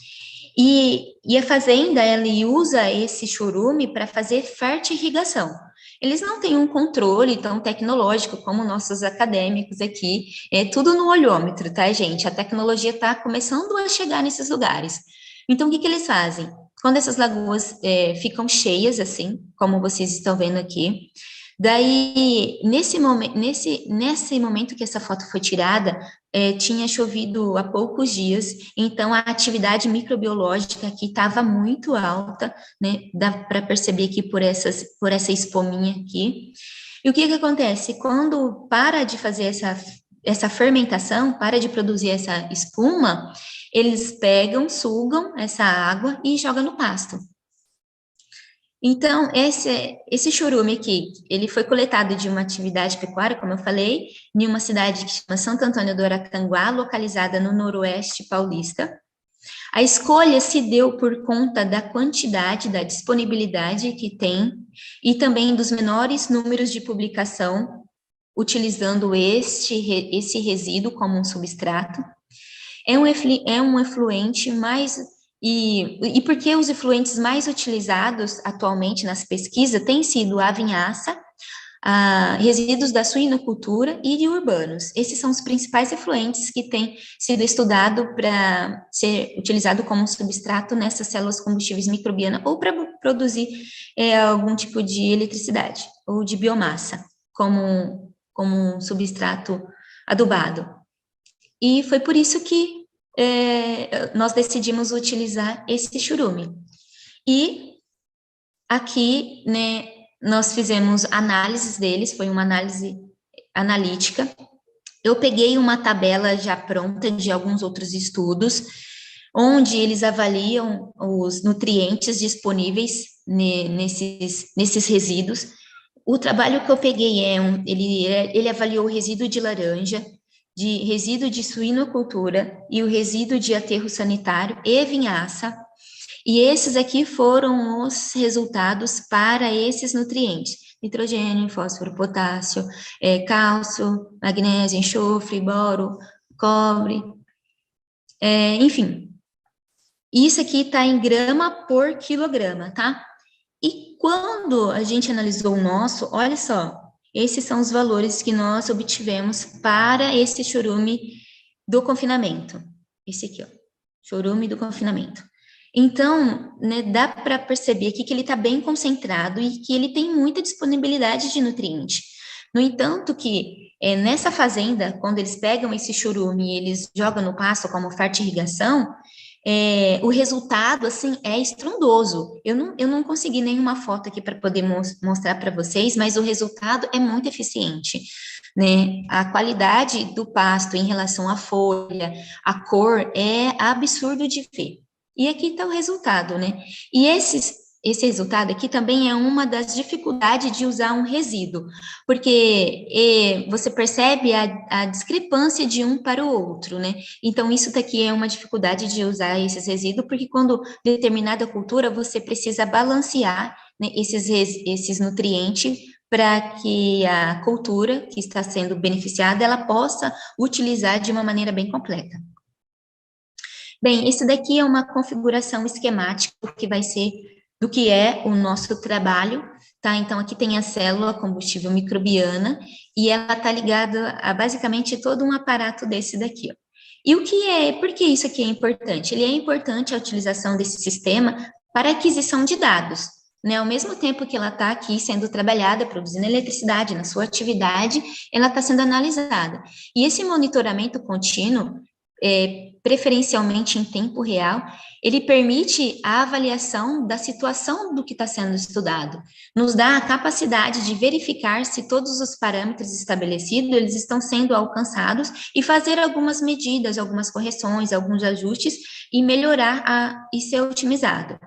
S2: E a fazenda, ela usa esse churume para fazer fertirrigação. Eles não têm um controle tão tecnológico como nossos acadêmicos aqui, é tudo no olhômetro, tá, gente? A tecnologia está começando a chegar nesses lugares. Então, o que eles fazem? Quando essas lagoas ficam cheias, assim, como vocês estão vendo aqui, daí, nesse momento que essa foto foi tirada, tinha chovido há poucos dias, então a atividade microbiológica aqui estava muito alta, né? Dá para perceber aqui por essa espuminha aqui. E o que acontece? Quando para de fazer essa fermentação, para de produzir essa espuma, eles pegam, sugam essa água e jogam no pasto. Então, esse chorume aqui, ele foi coletado de uma atividade pecuária, como eu falei, em uma cidade que chama Santo Antônio do Aracanguá, localizada no noroeste paulista. A escolha se deu por conta da quantidade, da disponibilidade que tem, e também dos menores números de publicação, utilizando esse resíduo como um substrato. é um efluente mais... E por que os efluentes mais utilizados atualmente nas pesquisas têm sido a vinhaça, resíduos da suinocultura e de urbanos. Esses são os principais efluentes que têm sido estudados para ser utilizado como substrato nessas células combustíveis microbianas ou para produzir algum tipo de eletricidade ou de biomassa, como um substrato adubado. E foi por isso que nós decidimos utilizar esse churume. E aqui, né, nós fizemos análises deles, foi uma análise analítica. Eu peguei uma tabela já pronta de alguns outros estudos, onde eles avaliam os nutrientes disponíveis nesses resíduos. O trabalho que eu peguei ele avaliou o resíduo de laranja, de resíduo de suinocultura e o resíduo de aterro sanitário e vinhaça. E esses aqui foram os resultados para esses nutrientes: nitrogênio, fósforo, potássio, cálcio, magnésio, enxofre, boro, cobre, enfim. Isso aqui está em grama por quilograma, tá? E quando a gente analisou o nosso, olha só, esses são os valores que nós obtivemos para esse chorume do confinamento. Esse aqui, ó, chorume do confinamento. Então, né, dá para perceber aqui que ele está bem concentrado e que ele tem muita disponibilidade de nutriente. No entanto, que nessa fazenda, quando eles pegam esse chorume e eles jogam no pasto como fertirrigação, o resultado, assim, é estrondoso. Eu não consegui nenhuma foto aqui para poder mostrar para vocês, mas o resultado é muito eficiente, né? A qualidade do pasto em relação à folha, a cor, é absurdo de ver. E aqui está o resultado, né? E esse resultado aqui também é uma das dificuldades de usar um resíduo, porque você percebe a discrepância de um para o outro, né? Então, isso daqui é uma dificuldade de usar esses resíduos, porque quando determinada cultura, você precisa balancear, né, esses nutrientes para que a cultura que está sendo beneficiada, ela possa utilizar de uma maneira bem completa. Bem, esse daqui é uma configuração esquemática que vai ser do que é o nosso trabalho, tá? Então, aqui tem a célula combustível microbiana e ela está ligada a basicamente todo um aparato desse daqui, ó. E por que isso aqui é importante? Ele é importante a utilização desse sistema para aquisição de dados, né? Ao mesmo tempo que ela está aqui sendo trabalhada, produzindo eletricidade na sua atividade, ela está sendo analisada. E esse monitoramento contínuo, preferencialmente em tempo real, ele permite a avaliação da situação do que está sendo estudado, nos dá a capacidade de verificar se todos os parâmetros estabelecidos, eles estão sendo alcançados e fazer algumas medidas, algumas correções, alguns ajustes e melhorar e ser otimizado.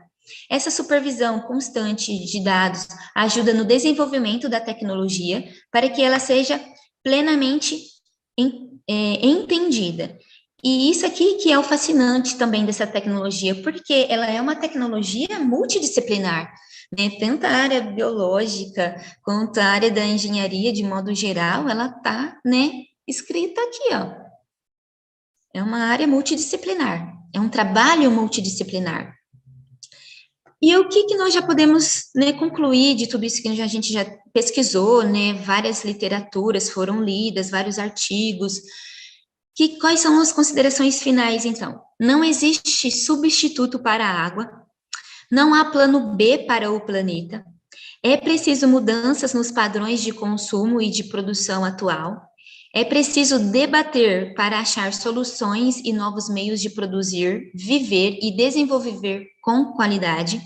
S2: Essa supervisão constante de dados ajuda no desenvolvimento da tecnologia para que ela seja plenamente entendida. E isso aqui que é o fascinante também dessa tecnologia, porque ela é uma tecnologia multidisciplinar, né? Tanto a área biológica quanto a área da engenharia, de modo geral, ela está, né, escrita aqui, ó. É uma área multidisciplinar, é um trabalho multidisciplinar. E o que nós já podemos, né, concluir de tudo isso que a gente já pesquisou, né? Várias literaturas foram lidas, vários artigos. Quais são as considerações finais, então? Não existe substituto para a água, não há plano B para o planeta, é preciso mudanças nos padrões de consumo e de produção atual, é preciso debater para achar soluções e novos meios de produzir, viver e desenvolver com qualidade.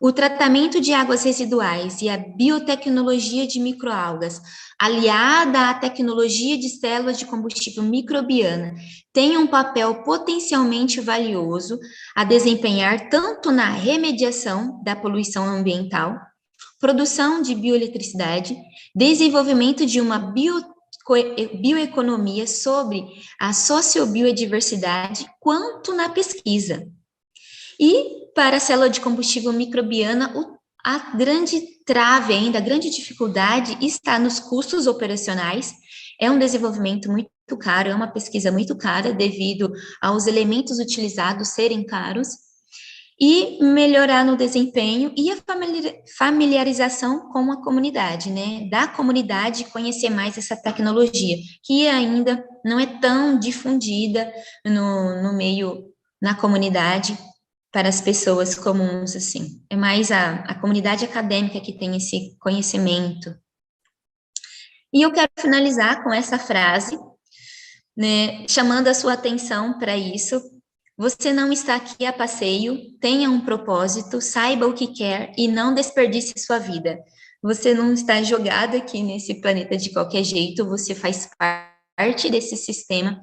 S2: O tratamento de águas residuais e a biotecnologia de microalgas, aliada à tecnologia de células de combustível microbiana, tem um papel potencialmente valioso a desempenhar tanto na remediação da poluição ambiental, produção de bioeletricidade, desenvolvimento de uma bioeconomia sobre a sociobiodiversidade, quanto na pesquisa. E para a célula de combustível microbiana, a grande trave ainda, a grande dificuldade está nos custos operacionais. É um desenvolvimento muito muito caro, é uma pesquisa muito cara devido aos elementos utilizados serem caros, e melhorar no desempenho e a familiarização com a comunidade, né? Da comunidade conhecer mais essa tecnologia, que ainda não é tão difundida no meio, na comunidade, para as pessoas comuns, assim. É mais a comunidade acadêmica que tem esse conhecimento. E eu quero finalizar com essa frase, né, chamando a sua atenção para isso. Você não está aqui a passeio, tenha um propósito, saiba o que quer e não desperdice sua vida. Você não está jogado aqui nesse planeta de qualquer jeito, você faz parte desse sistema.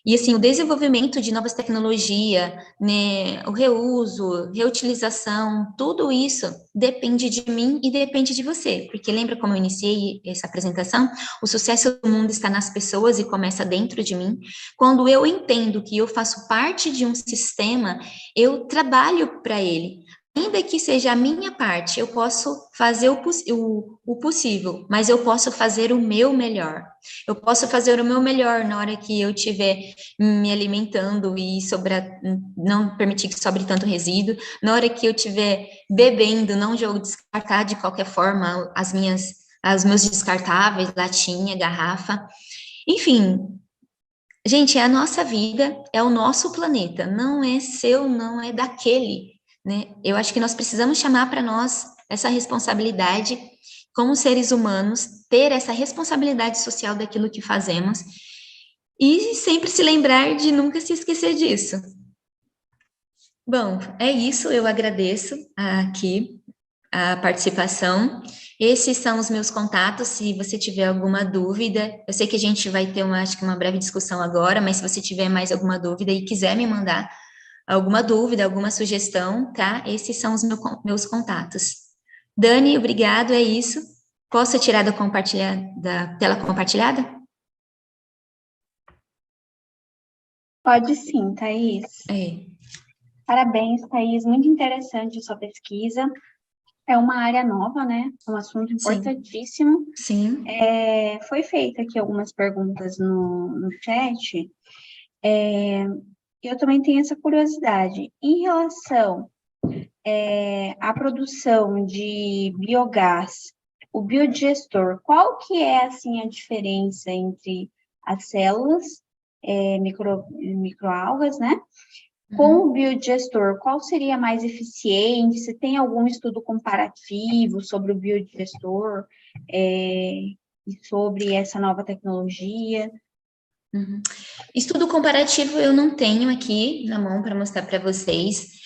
S2: E, assim, o desenvolvimento de novas tecnologias, né, o reuso, reutilização, tudo isso depende de mim e depende de você. Porque lembra como eu iniciei essa apresentação? O sucesso do mundo está nas pessoas e começa dentro de mim. Quando eu entendo que eu faço parte de um sistema, eu trabalho para ele. Ainda que seja a minha parte, eu posso fazer o possível, mas eu posso fazer o meu melhor. Eu posso fazer o meu melhor na hora que eu estiver me alimentando e não permitir que sobre tanto resíduo, na hora que eu estiver bebendo, não jogo descartar de qualquer forma os meus descartáveis, latinha, garrafa, enfim. Gente, é a nossa vida, é o nosso planeta, não é seu, não é daquele, né? Eu acho que nós precisamos chamar para nós essa responsabilidade, como seres humanos, ter essa responsabilidade social daquilo que fazemos e sempre se lembrar de nunca se esquecer disso. Bom, é isso, eu agradeço aqui a participação. Esses são os meus contatos, se você tiver alguma dúvida. Eu sei que a gente vai ter acho que uma breve discussão agora, mas se você tiver mais alguma dúvida e quiser me mandar alguma dúvida, alguma sugestão, tá? Esses são os meus contatos. Dani, obrigado, é isso. Posso tirar da tela compartilhada?
S1: Pode sim, Thaís.
S2: É.
S1: Parabéns, Thaís. Muito interessante a sua pesquisa. É uma área nova, né? É um assunto importantíssimo.
S2: Sim.
S1: Foi feita aqui algumas perguntas no chat. Eu também tenho essa curiosidade. Em relação à produção de biogás, o biodigestor, qual que é, assim, a diferença entre as células, microalgas, né? Com o biodigestor, qual seria mais eficiente? Você tem algum estudo comparativo sobre o biodigestor e sobre essa nova tecnologia?
S2: Estudo comparativo eu não tenho aqui na mão para mostrar para vocês.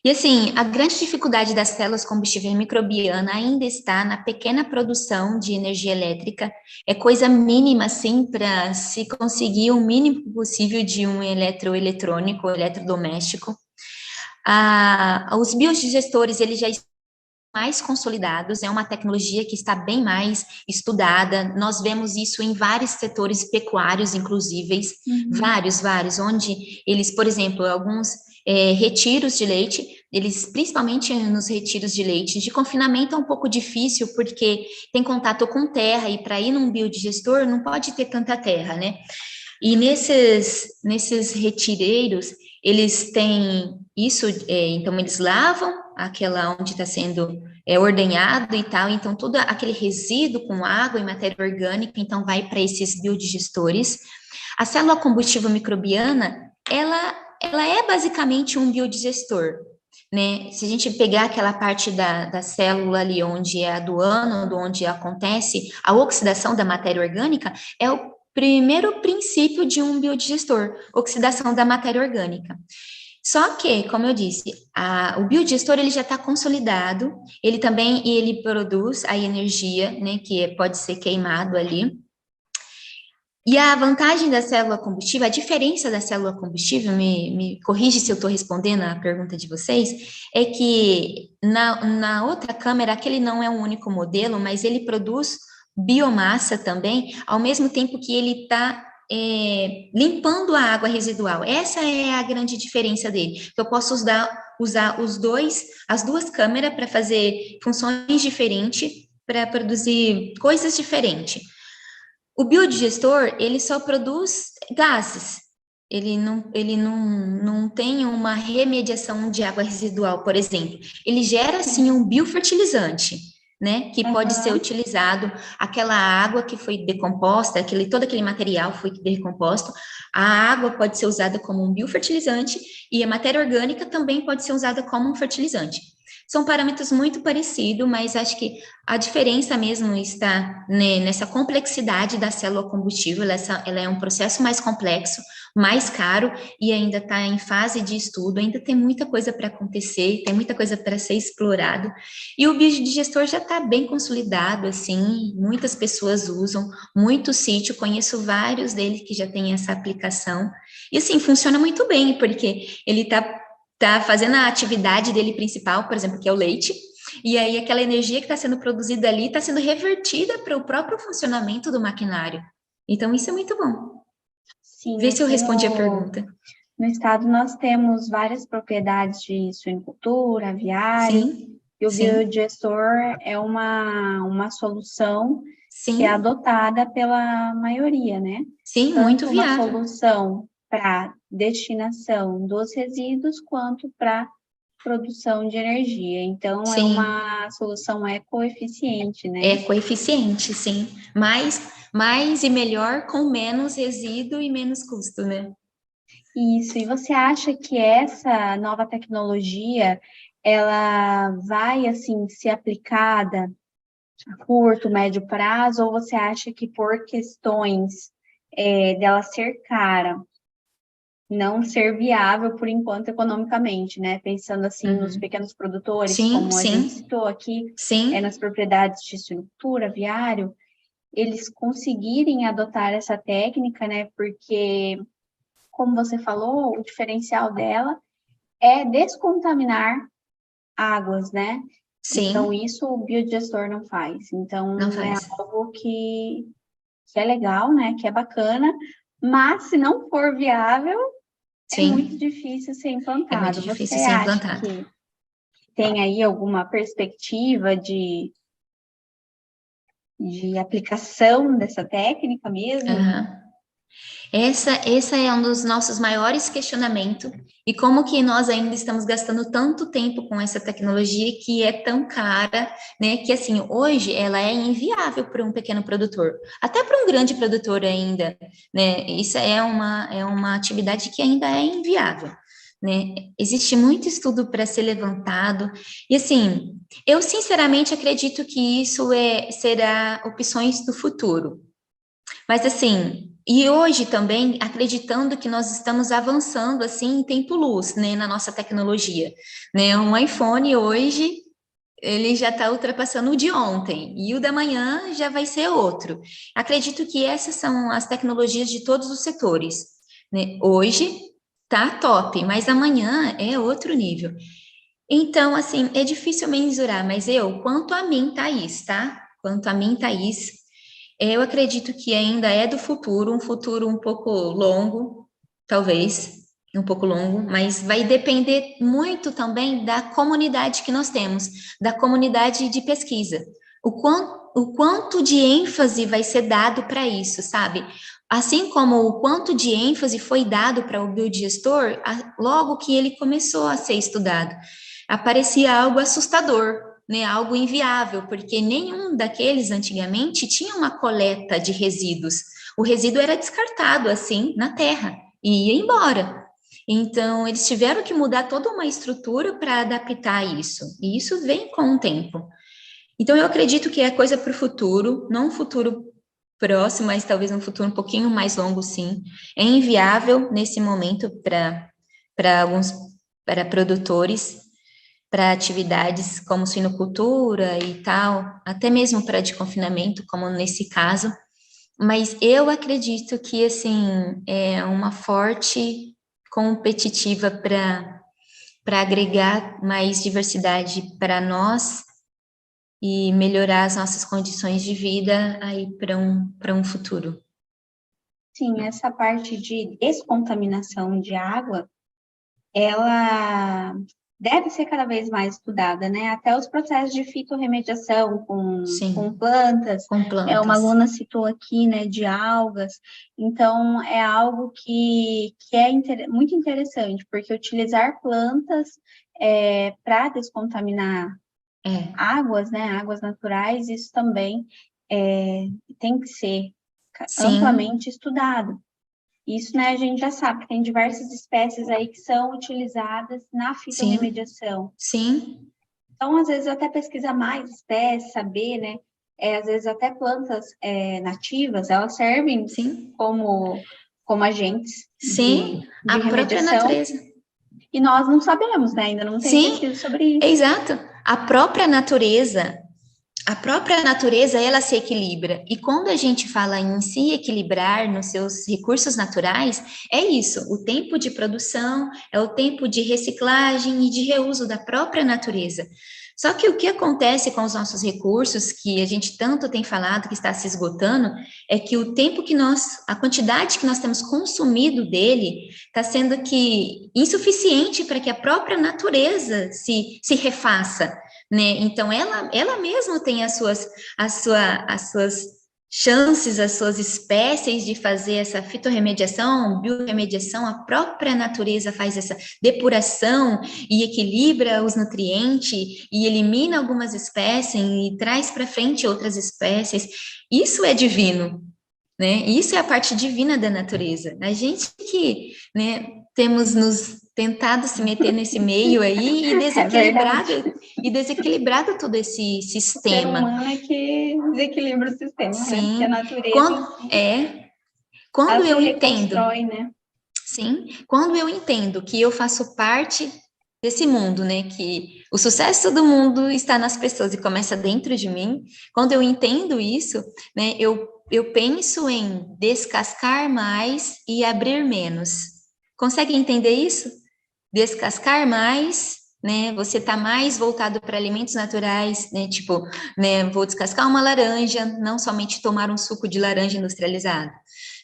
S2: E assim, a grande dificuldade das células combustível microbiana ainda está na pequena produção de energia elétrica. É coisa mínima, assim, para se conseguir o mínimo possível de um eletroeletrônico, eletrodoméstico. Os biodigestores, eles já estão mais consolidados, é uma tecnologia que está bem mais estudada, nós vemos isso em vários setores pecuários, inclusive, vários, onde eles, por exemplo, alguns retiros de leite, eles, principalmente nos retiros de leite, de confinamento é um pouco difícil, porque tem contato com terra, e para ir num biodigestor não pode ter tanta terra, né? E nesses retireiros, eles têm isso, então eles lavam aquela onde está sendo ordenhado e tal, então todo aquele resíduo com água e matéria orgânica, então vai para esses biodigestores. A célula combustível microbiana, ela é basicamente um biodigestor, né? Se a gente pegar aquela parte da célula ali onde é a do ânodo, onde acontece a oxidação da matéria orgânica, é o primeiro princípio de um biodigestor, oxidação da matéria orgânica. Só que, como eu disse, o biodigestor ele já está consolidado, ele produz a energia, né, que pode ser queimado ali. E a vantagem da célula combustível, a diferença da célula combustível, me corrige se eu estou respondendo a pergunta de vocês, é que na outra câmera, aquele não é um único modelo, mas ele produz biomassa também, ao mesmo tempo que ele está limpando a água residual. Essa é a grande diferença dele. Eu posso usar as duas câmeras para fazer funções diferentes, para produzir coisas diferentes. O biodigestor, ele só produz gases. Ele não tem uma remediação de água residual, por exemplo. Ele gera, sim, um biofertilizante, né? Que pode ser
S1: Aham.
S2: utilizado, aquela água que foi decomposta, todo aquele material foi decomposto, a água pode ser usada como um biofertilizante e a matéria orgânica também pode ser usada como um fertilizante. São parâmetros muito parecidos, mas acho que a diferença mesmo está, né, nessa complexidade da célula combustível. Ela é um processo mais complexo, mais caro e ainda está em fase de estudo, ainda tem muita coisa para acontecer, tem muita coisa para ser explorado. E o biodigestor já está bem consolidado, assim, muitas pessoas usam, muito sítio, conheço vários deles que já têm essa aplicação. E assim, funciona muito bem, porque ele está fazendo a atividade dele principal, por exemplo, que é o leite, e aí aquela energia que está sendo produzida ali está sendo revertida para o próprio funcionamento do maquinário. Então, isso é muito bom.
S1: Sim,
S2: Vê se eu
S1: aqui
S2: respondi a
S1: no,
S2: pergunta.
S1: no estado nós temos várias propriedades de suinocultura, aviário,
S2: Sim,
S1: e o
S2: sim,
S1: biodigestor é uma solução que é
S2: sim,
S1: adotada pela maioria, né?
S2: sim, muito
S1: Tanto uma
S2: viável.
S1: solução para destinação dos resíduos, quanto para produção de energia. Então, é
S2: Sim,
S1: uma solução ecoeficiente,
S2: é
S1: né?
S2: coeficiente, sim. Mais e melhor com menos resíduo e menos custo, né?
S1: Isso. E você acha que essa nova tecnologia, ela vai, assim, ser aplicada a curto, médio prazo, ou você acha que por questões dela ser cara, não ser viável por enquanto economicamente, né? Pensando assim nos
S2: Uhum.
S1: pequenos produtores,
S2: Sim,
S1: como a gente
S2: sim,
S1: citou aqui, nas
S2: sim,
S1: propriedades de estrutura, aviário, eles conseguirem adotar essa técnica, né? Porque, como você falou, o diferencial dela é descontaminar águas, né? Então,
S2: sim,
S1: isso o biodigestor não faz.
S2: não
S1: Então, é
S2: faz.
S1: algo que é legal, né? Que é bacana, mas se não for viável, é muito
S2: Sim,
S1: difícil ser
S2: é muito
S1: implantado. Você
S2: difícil ser
S1: acha
S2: implantado.
S1: que tem aí alguma perspectiva de aplicação dessa técnica mesmo?
S2: Aham. Essa é um dos nossos maiores questionamentos, e como que nós ainda estamos gastando tanto tempo com essa tecnologia que é tão cara, né? Que assim, hoje ela é inviável para um pequeno produtor, até para um grande produtor ainda, né? Isso é uma atividade que ainda é inviável. Né? Existe muito estudo para ser levantado, e assim, eu sinceramente acredito que isso será opções do futuro. Mas assim, e hoje também acreditando que nós estamos avançando assim em tempo-luz, né, na nossa tecnologia, né? Um iPhone hoje ele já está ultrapassando o de ontem e o da manhã já vai ser outro. Acredito que essas são as tecnologias de todos os setores, né? Hoje tá top, mas amanhã é outro nível. Então, assim, é difícil mensurar, mas quanto a mim, Thaís, tá? Quanto a mim, Thaís, eu acredito que ainda é do futuro, um futuro um pouco longo, talvez, um pouco longo, mas vai depender muito também da comunidade que nós temos, da comunidade de pesquisa. O quanto de ênfase vai ser dado para isso, sabe? Assim como o quanto de ênfase foi dado para o biodigestor logo que ele começou a ser estudado. Aparecia algo assustador, né, algo inviável, porque nenhum daqueles antigamente tinha uma coleta de resíduos. O resíduo era descartado assim na terra e ia embora. Então, eles tiveram que mudar toda uma estrutura para adaptar isso, e isso vem com o tempo. Então, eu acredito que é coisa para o futuro, não um futuro próximo, mas talvez um futuro um pouquinho mais longo, sim. É inviável nesse momento para alguns para produtores, para atividades como suinocultura e tal, até mesmo para de confinamento, como nesse caso. Mas eu acredito que assim é uma forte competitiva para agregar mais diversidade para nós e melhorar as nossas condições de vida aí para um futuro.
S1: Sim, essa parte de descontaminação de água, ela deve ser cada vez mais estudada, né? Até os processos de fitorremediação com plantas,
S2: com
S1: uma
S2: plantas.
S1: aluna citou aqui, né, de algas, então é algo que é muito interessante, porque utilizar plantas para descontaminar águas, né, águas naturais, isso também tem que ser amplamente estudado. Isso, né, a gente já sabe que tem diversas espécies aí que são utilizadas na fitorremediação.
S2: Sim.
S1: Então, às vezes, até pesquisar mais espécies, saber, né, às vezes até plantas nativas, elas servem como agentes de
S2: a própria
S1: remediação.
S2: natureza.
S1: E nós não sabemos, né, ainda não tem pesquisa sobre isso.
S2: Exato. A própria natureza, ela se equilibra. E quando a gente fala em se equilibrar nos seus recursos naturais, é isso. O tempo de produção é o tempo de reciclagem e de reuso da própria natureza. Só que o que acontece com os nossos recursos, que a gente tanto tem falado que está se esgotando, é que o tempo a quantidade que nós temos consumido dele está sendo insuficiente para que a própria natureza se refaça. Né? Então, ela mesma tem as suas chances, as suas espécies de fazer essa fitorremediação, biorremediação, a própria natureza faz essa depuração e equilibra os nutrientes e elimina algumas espécies e traz para frente outras espécies. Isso é divino, né? Isso é a parte divina da natureza. A gente que, né, temos nos tentado se meter nesse meio aí e desequilibrado todo esse sistema.
S1: O ser humano é que desequilibra o sistema,
S2: Sim.
S1: Né? Porque a natureza
S2: quando eu
S1: entendo, né?
S2: Sim, quando eu entendo que eu faço parte desse mundo, né, que o sucesso do mundo está nas pessoas e começa dentro de mim, quando eu entendo isso, né, eu penso em descascar mais e abrir menos. Consegue entender isso? Descascar mais, né? Você está mais voltado para alimentos naturais, né? Tipo, né? Vou descascar uma laranja, não somente tomar um suco de laranja industrializado.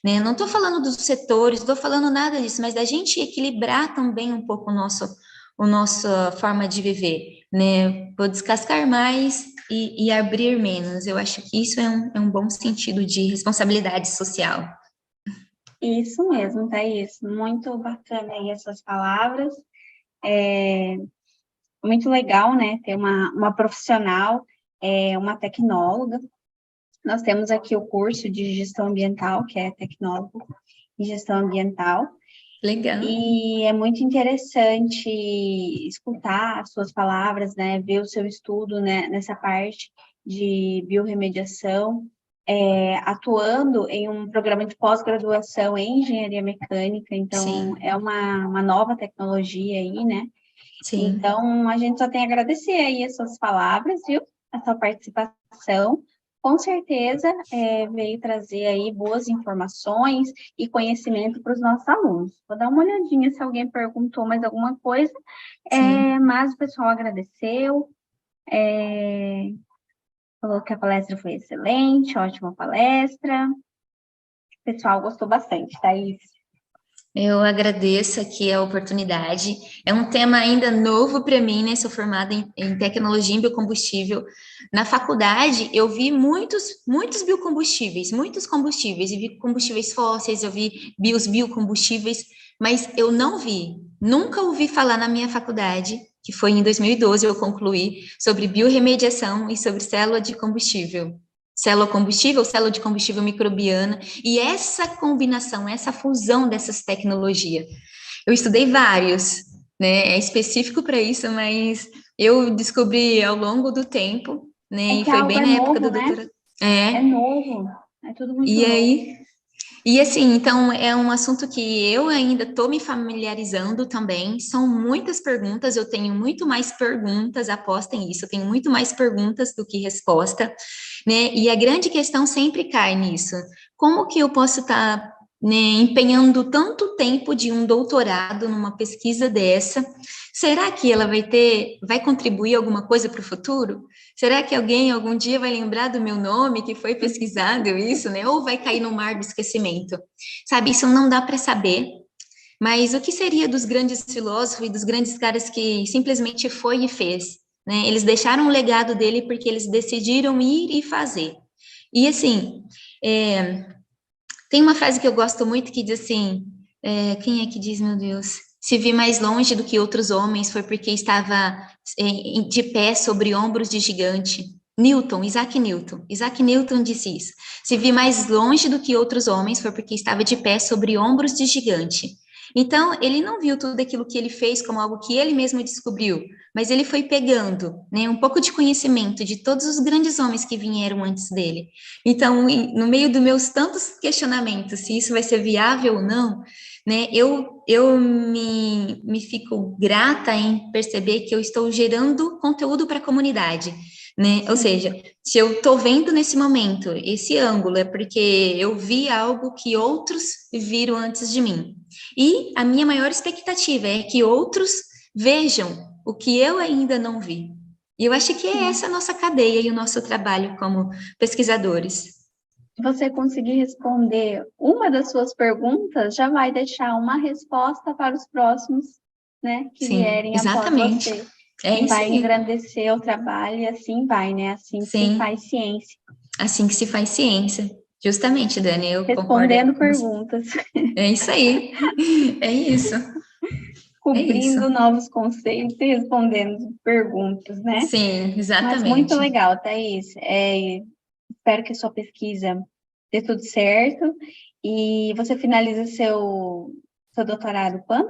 S2: Né? Não estou falando dos setores, não estou falando nada disso, mas da gente equilibrar também um pouco a nossa forma de viver, né? Vou descascar mais e abrir menos. Eu acho que isso é um bom sentido de responsabilidade social.
S1: Isso mesmo, Thaís. Muito bacana aí essas palavras. Muito legal, né? Ter uma profissional, uma tecnóloga. Nós temos aqui o curso de gestão ambiental, que é tecnólogo em gestão ambiental.
S2: Legal.
S1: E é muito interessante escutar as suas palavras, né? Ver o seu estudo, né? Nessa parte de biorremediação, atuando em um programa de pós-graduação em engenharia mecânica, então é uma nova tecnologia aí, né?
S2: Sim.
S1: Então, a gente só tem a agradecer aí as suas palavras, viu? A sua participação. Com certeza, veio trazer aí boas informações e conhecimento para os nossos alunos. Vou dar uma olhadinha se alguém perguntou mais alguma coisa, mas o pessoal agradeceu, falou que a palestra foi excelente, ótima palestra. O pessoal gostou bastante, Thaís.
S2: Eu agradeço aqui a oportunidade. É um tema ainda novo para mim, né? Sou formada em tecnologia em biocombustível. Na faculdade, eu vi muitos biocombustíveis, muitos combustíveis. Eu vi combustíveis fósseis, eu vi os biocombustíveis, mas eu nunca ouvi falar na minha faculdade, que foi em 2012 eu concluí, sobre biorremediação e sobre célula de combustível. Célula de combustível microbiana, e essa combinação, essa fusão dessas tecnologias. Eu estudei vários, né, é específico para isso, mas eu descobri ao longo do tempo, né, e foi bem na época do doutorado.
S1: É novo, é tudo muito novo.
S2: E assim, então, é um assunto que eu ainda estou me familiarizando também, são muitas perguntas, eu tenho muito mais perguntas, apostem isso, eu tenho muito mais perguntas do que resposta, né, e a grande questão sempre cai nisso, como que eu posso estar, né, empenhando tanto tempo de um doutorado numa pesquisa dessa, será que ela vai contribuir alguma coisa para o futuro? Será que alguém algum dia vai lembrar do meu nome, que foi pesquisado isso, né? Ou vai cair no mar do esquecimento? Sabe, isso não dá para saber, Mas o que seria dos grandes filósofos e dos grandes caras que simplesmente foi e fez, né? Eles deixaram o legado dele porque eles decidiram ir e fazer. E assim, tem uma frase que eu gosto muito que diz assim, quem é que diz, meu Deus? Se vi mais longe do que outros homens foi porque estava de pé sobre ombros de gigante. Newton, Isaac Newton. Isaac Newton disse isso. Se vi mais longe do que outros homens foi porque estava de pé sobre ombros de gigante. Então, ele não viu tudo aquilo que ele fez como algo que ele mesmo descobriu, mas ele foi pegando, né, um pouco de conhecimento de todos os grandes homens que vieram antes dele. Então, no meio dos meus tantos questionamentos, se isso vai ser viável ou não, né, eu me fico grata em perceber que eu estou gerando conteúdo para a comunidade, né? Ou seja, se eu estou vendo nesse momento esse ângulo, é porque eu vi algo que outros viram antes de mim. E a minha maior expectativa é que outros vejam o que eu ainda não vi. E eu acho que é essa a nossa cadeia e o nosso trabalho como pesquisadores.
S1: Se você conseguir responder uma das suas perguntas, já vai deixar uma resposta para os próximos, né, que
S2: Sim,
S1: vierem após
S2: exatamente.
S1: você.
S2: É
S1: E
S2: isso
S1: vai
S2: aí.
S1: engrandecer o trabalho e assim vai, né? Assim que se
S2: Sim,
S1: faz ciência.
S2: assim que se faz ciência. Justamente, Dani, eu concordo
S1: Respondendo
S2: com você.
S1: perguntas,
S2: É isso aí. É isso. É isso.
S1: cobrindo novos conceitos e respondendo perguntas, né?
S2: Sim,
S1: Mas muito
S2: exatamente.
S1: legal, Thaís. Espero que a sua pesquisa dê tudo certo. E você finaliza seu doutorado quando?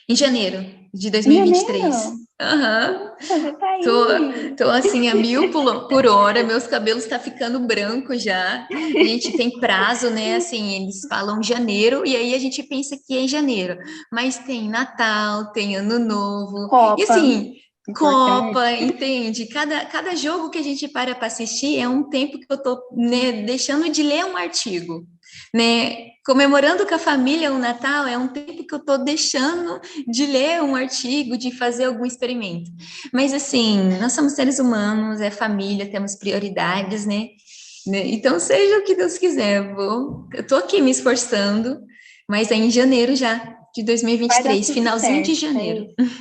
S2: Em janeiro de
S1: Em
S2: 2023.
S1: janeiro?
S2: Aham.
S1: Nossa, já tá aí.
S2: Tô assim a mil por hora, meus cabelos tá ficando branco já. A gente tem prazo, né? Assim, eles falam janeiro e aí a gente pensa que é em janeiro, mas tem Natal, tem Ano Novo e
S1: Copa,
S2: assim,
S1: importante.
S2: Copa, entende? Cada jogo que a gente para assistir é um tempo que eu tô, né, deixando de ler um artigo, né? Comemorando com a família o Natal é um tempo que eu tô deixando de ler um artigo, de fazer algum experimento. Mas assim, nós somos seres humanos, é família, temos prioridades, né? Então, seja o que Deus quiser, eu tô aqui me esforçando, mas é em janeiro já, de
S1: Vai dar
S2: 2023,
S1: tudo
S2: finalzinho de
S1: certo,
S2: janeiro.
S1: Thaís.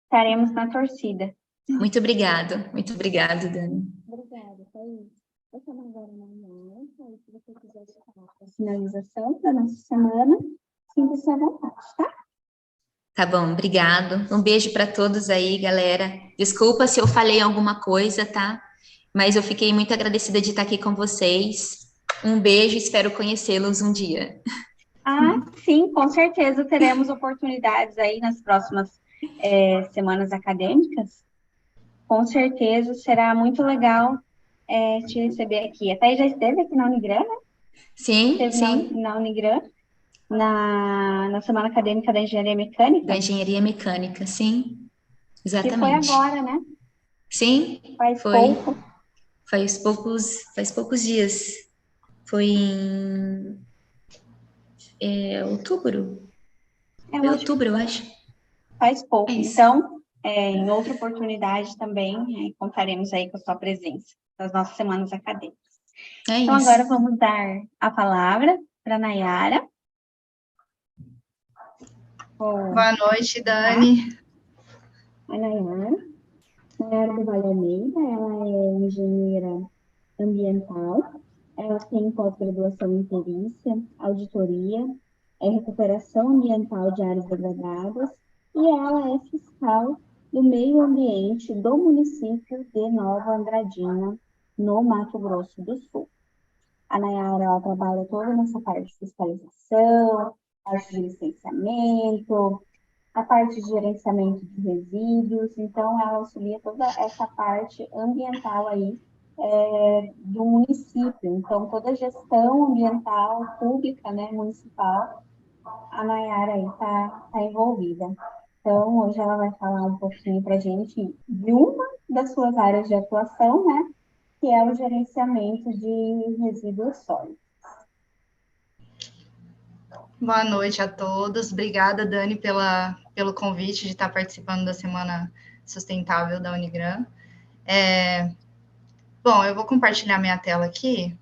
S1: Estaremos na torcida.
S2: Muito obrigado, Dani.
S1: Obrigada, Thaís. Eu estou agora na reunião, aí se você quiser falar a finalização da nossa semana, sinta-se à vontade, tá?
S2: Tá bom, obrigado. Um beijo para todos aí, galera. Desculpa se eu falei alguma coisa, tá? Mas eu fiquei muito agradecida de estar aqui com vocês. Um beijo, espero conhecê-los um dia.
S1: Ah, sim, com certeza teremos oportunidades aí nas próximas semanas acadêmicas. Com certeza será muito legal te receber aqui. Até já esteve aqui na Unigran, né?
S2: Sim,
S1: Esteve
S2: sim,
S1: na Unigran, na Semana Acadêmica da Engenharia Mecânica,
S2: da engenharia mecânica, sim,
S1: que foi
S2: exatamente.
S1: agora, né?
S2: Sim,
S1: Faz
S2: foi
S1: pouco.
S2: faz poucos dias. Foi em outubro.
S1: Eu
S2: Foi
S1: acho que
S2: outubro, eu acho.
S1: faz
S2: É
S1: pouco.
S2: isso.
S1: Então, em outra oportunidade também, contaremos aí com a sua presença nas nossas semanas acadêmicas.
S2: É
S1: Então,
S2: isso.
S1: agora vamos dar a palavra para a Nayara.
S3: Boa noite, Dani.
S1: A Nayara do Vale Almeida, ela é engenheira ambiental, ela tem pós-graduação em perícia, auditoria, recuperação ambiental de áreas degradadas e ela é fiscal do meio ambiente do município de Nova Andradina, no Mato Grosso do Sul. A Nayara, ela trabalha toda nessa parte de fiscalização, parte de licenciamento, a parte de gerenciamento de resíduos, então ela auxilia toda essa parte ambiental aí do município. Então, toda a gestão ambiental pública, né, municipal, a Nayara aí tá envolvida. Então, hoje ela vai falar um pouquinho para a gente de uma das suas áreas de atuação, né, que é o gerenciamento de resíduos sólidos.
S3: Boa noite a todos. Obrigada, Dani, pelo convite de estar participando da Semana Sustentável da Unigran. Bom, eu vou compartilhar minha tela aqui.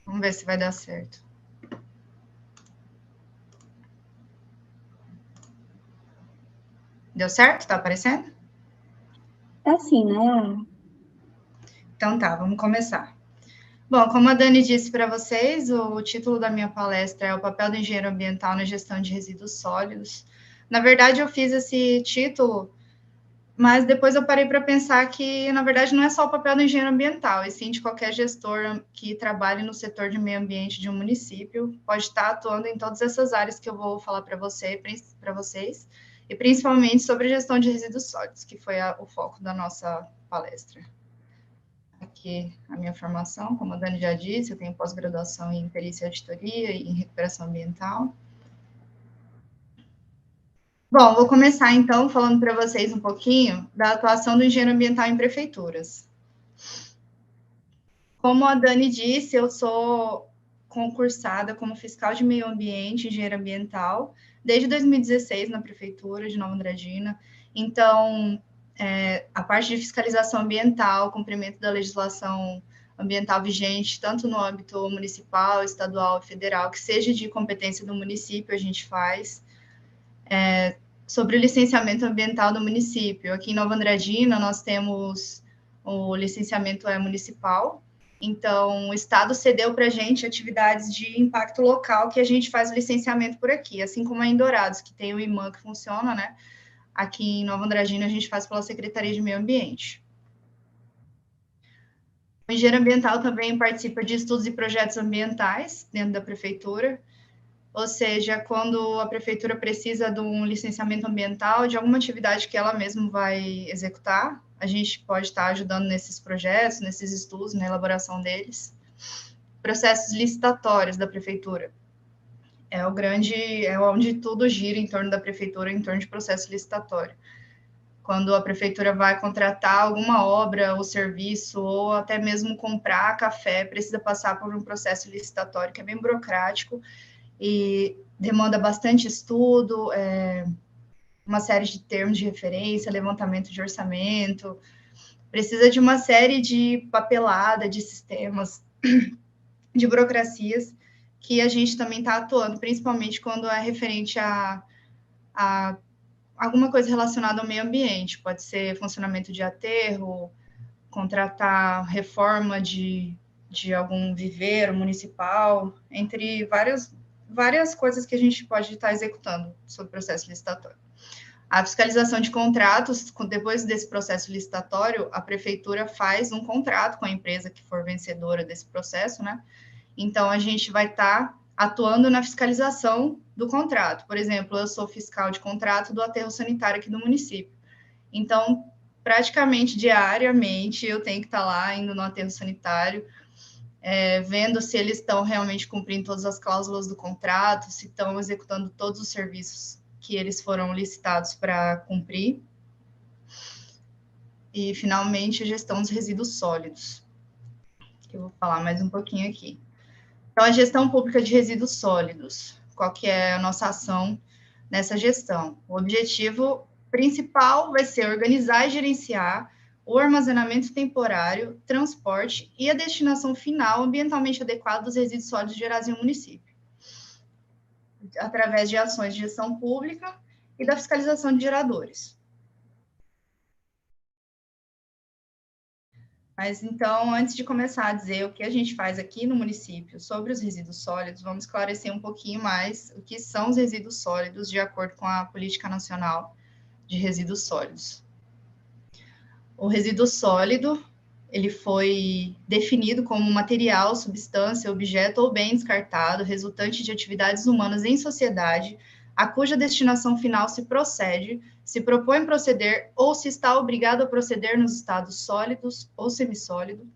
S3: Vamos ver se vai dar certo. Deu certo? Tá aparecendo?
S1: Tá sim, né?
S3: Então tá, vamos começar. Bom, como a Dani disse para vocês, o título da minha palestra é O papel do engenheiro ambiental na gestão de resíduos sólidos. Na verdade, eu fiz esse título, mas depois eu parei para pensar que, na verdade, não é só o papel do engenheiro ambiental, e sim de qualquer gestor que trabalhe no setor de meio ambiente de um município, pode estar atuando em todas essas áreas que eu vou falar para vocês, e principalmente sobre a gestão de resíduos sólidos, que foi o foco da nossa palestra. Aqui a minha formação, como a Dani já disse, eu tenho pós-graduação em perícia e auditoria e em recuperação ambiental. Bom, vou começar então falando para vocês um pouquinho da atuação do engenheiro ambiental em prefeituras. Como a Dani disse, eu sou concursada como fiscal de meio ambiente, engenheiro ambiental, desde 2016 na prefeitura de Nova Andradina. Então, a parte de fiscalização ambiental, cumprimento da legislação ambiental vigente, tanto no âmbito municipal, estadual e federal, que seja de competência do município, a gente faz. Sobre o licenciamento ambiental do município. Aqui em Nova Andradina, nós temos o licenciamento municipal, então o Estado cedeu para a gente atividades de impacto local que a gente faz o licenciamento por aqui, assim como em Dourados, que tem o IMAM que funciona, né? Aqui em Nova Andradina, a gente faz pela Secretaria de Meio Ambiente. O engenheiro ambiental também participa de estudos e projetos ambientais dentro da prefeitura, ou seja, quando a prefeitura precisa de um licenciamento ambiental, de alguma atividade que ela mesma vai executar, a gente pode estar ajudando nesses projetos, nesses estudos, na elaboração deles. Processos licitatórios da prefeitura. É onde tudo gira em torno da prefeitura, em torno de processo licitatório. Quando a prefeitura vai contratar alguma obra ou serviço, ou até mesmo comprar café, precisa passar por um processo licitatório que é bem burocrático, e demanda bastante estudo, uma série de termos de referência, levantamento de orçamento, precisa de uma série de papelada, de sistemas, de burocracias, que a gente também está atuando, principalmente quando é referente a alguma coisa relacionada ao meio ambiente, pode ser funcionamento de aterro, contratar reforma de algum viveiro municipal, entre várias coisas que a gente pode estar executando sobre o processo licitatório. A fiscalização de contratos, depois desse processo licitatório, a prefeitura faz um contrato com a empresa que for vencedora desse processo, né? Então, a gente vai estar atuando na fiscalização do contrato. Por exemplo, eu sou fiscal de contrato do aterro sanitário aqui do município. Então, praticamente diariamente, eu tenho que estar lá indo no aterro sanitário, vendo se eles estão realmente cumprindo todas as cláusulas do contrato, se estão executando todos os serviços que eles foram licitados para cumprir. E, finalmente, a gestão dos resíduos sólidos, que eu vou falar mais um pouquinho aqui. Então, a gestão pública de resíduos sólidos, qual que é a nossa ação nessa gestão? O objetivo principal vai ser organizar e gerenciar o armazenamento temporário, transporte e a destinação final ambientalmente adequada dos resíduos sólidos gerados em um município, através de ações de gestão pública e da fiscalização de geradores. Mas, então, antes de começar a dizer o que a gente faz aqui no município sobre os resíduos sólidos, vamos esclarecer um pouquinho mais o que são os resíduos sólidos de acordo com a Política Nacional de Resíduos Sólidos. O resíduo sólido, ele foi definido como material, substância, objeto ou bem descartado, resultante de atividades humanas em sociedade, a cuja destinação final se procede, se propõe proceder ou se está obrigado a proceder nos estados sólidos ou semissólido,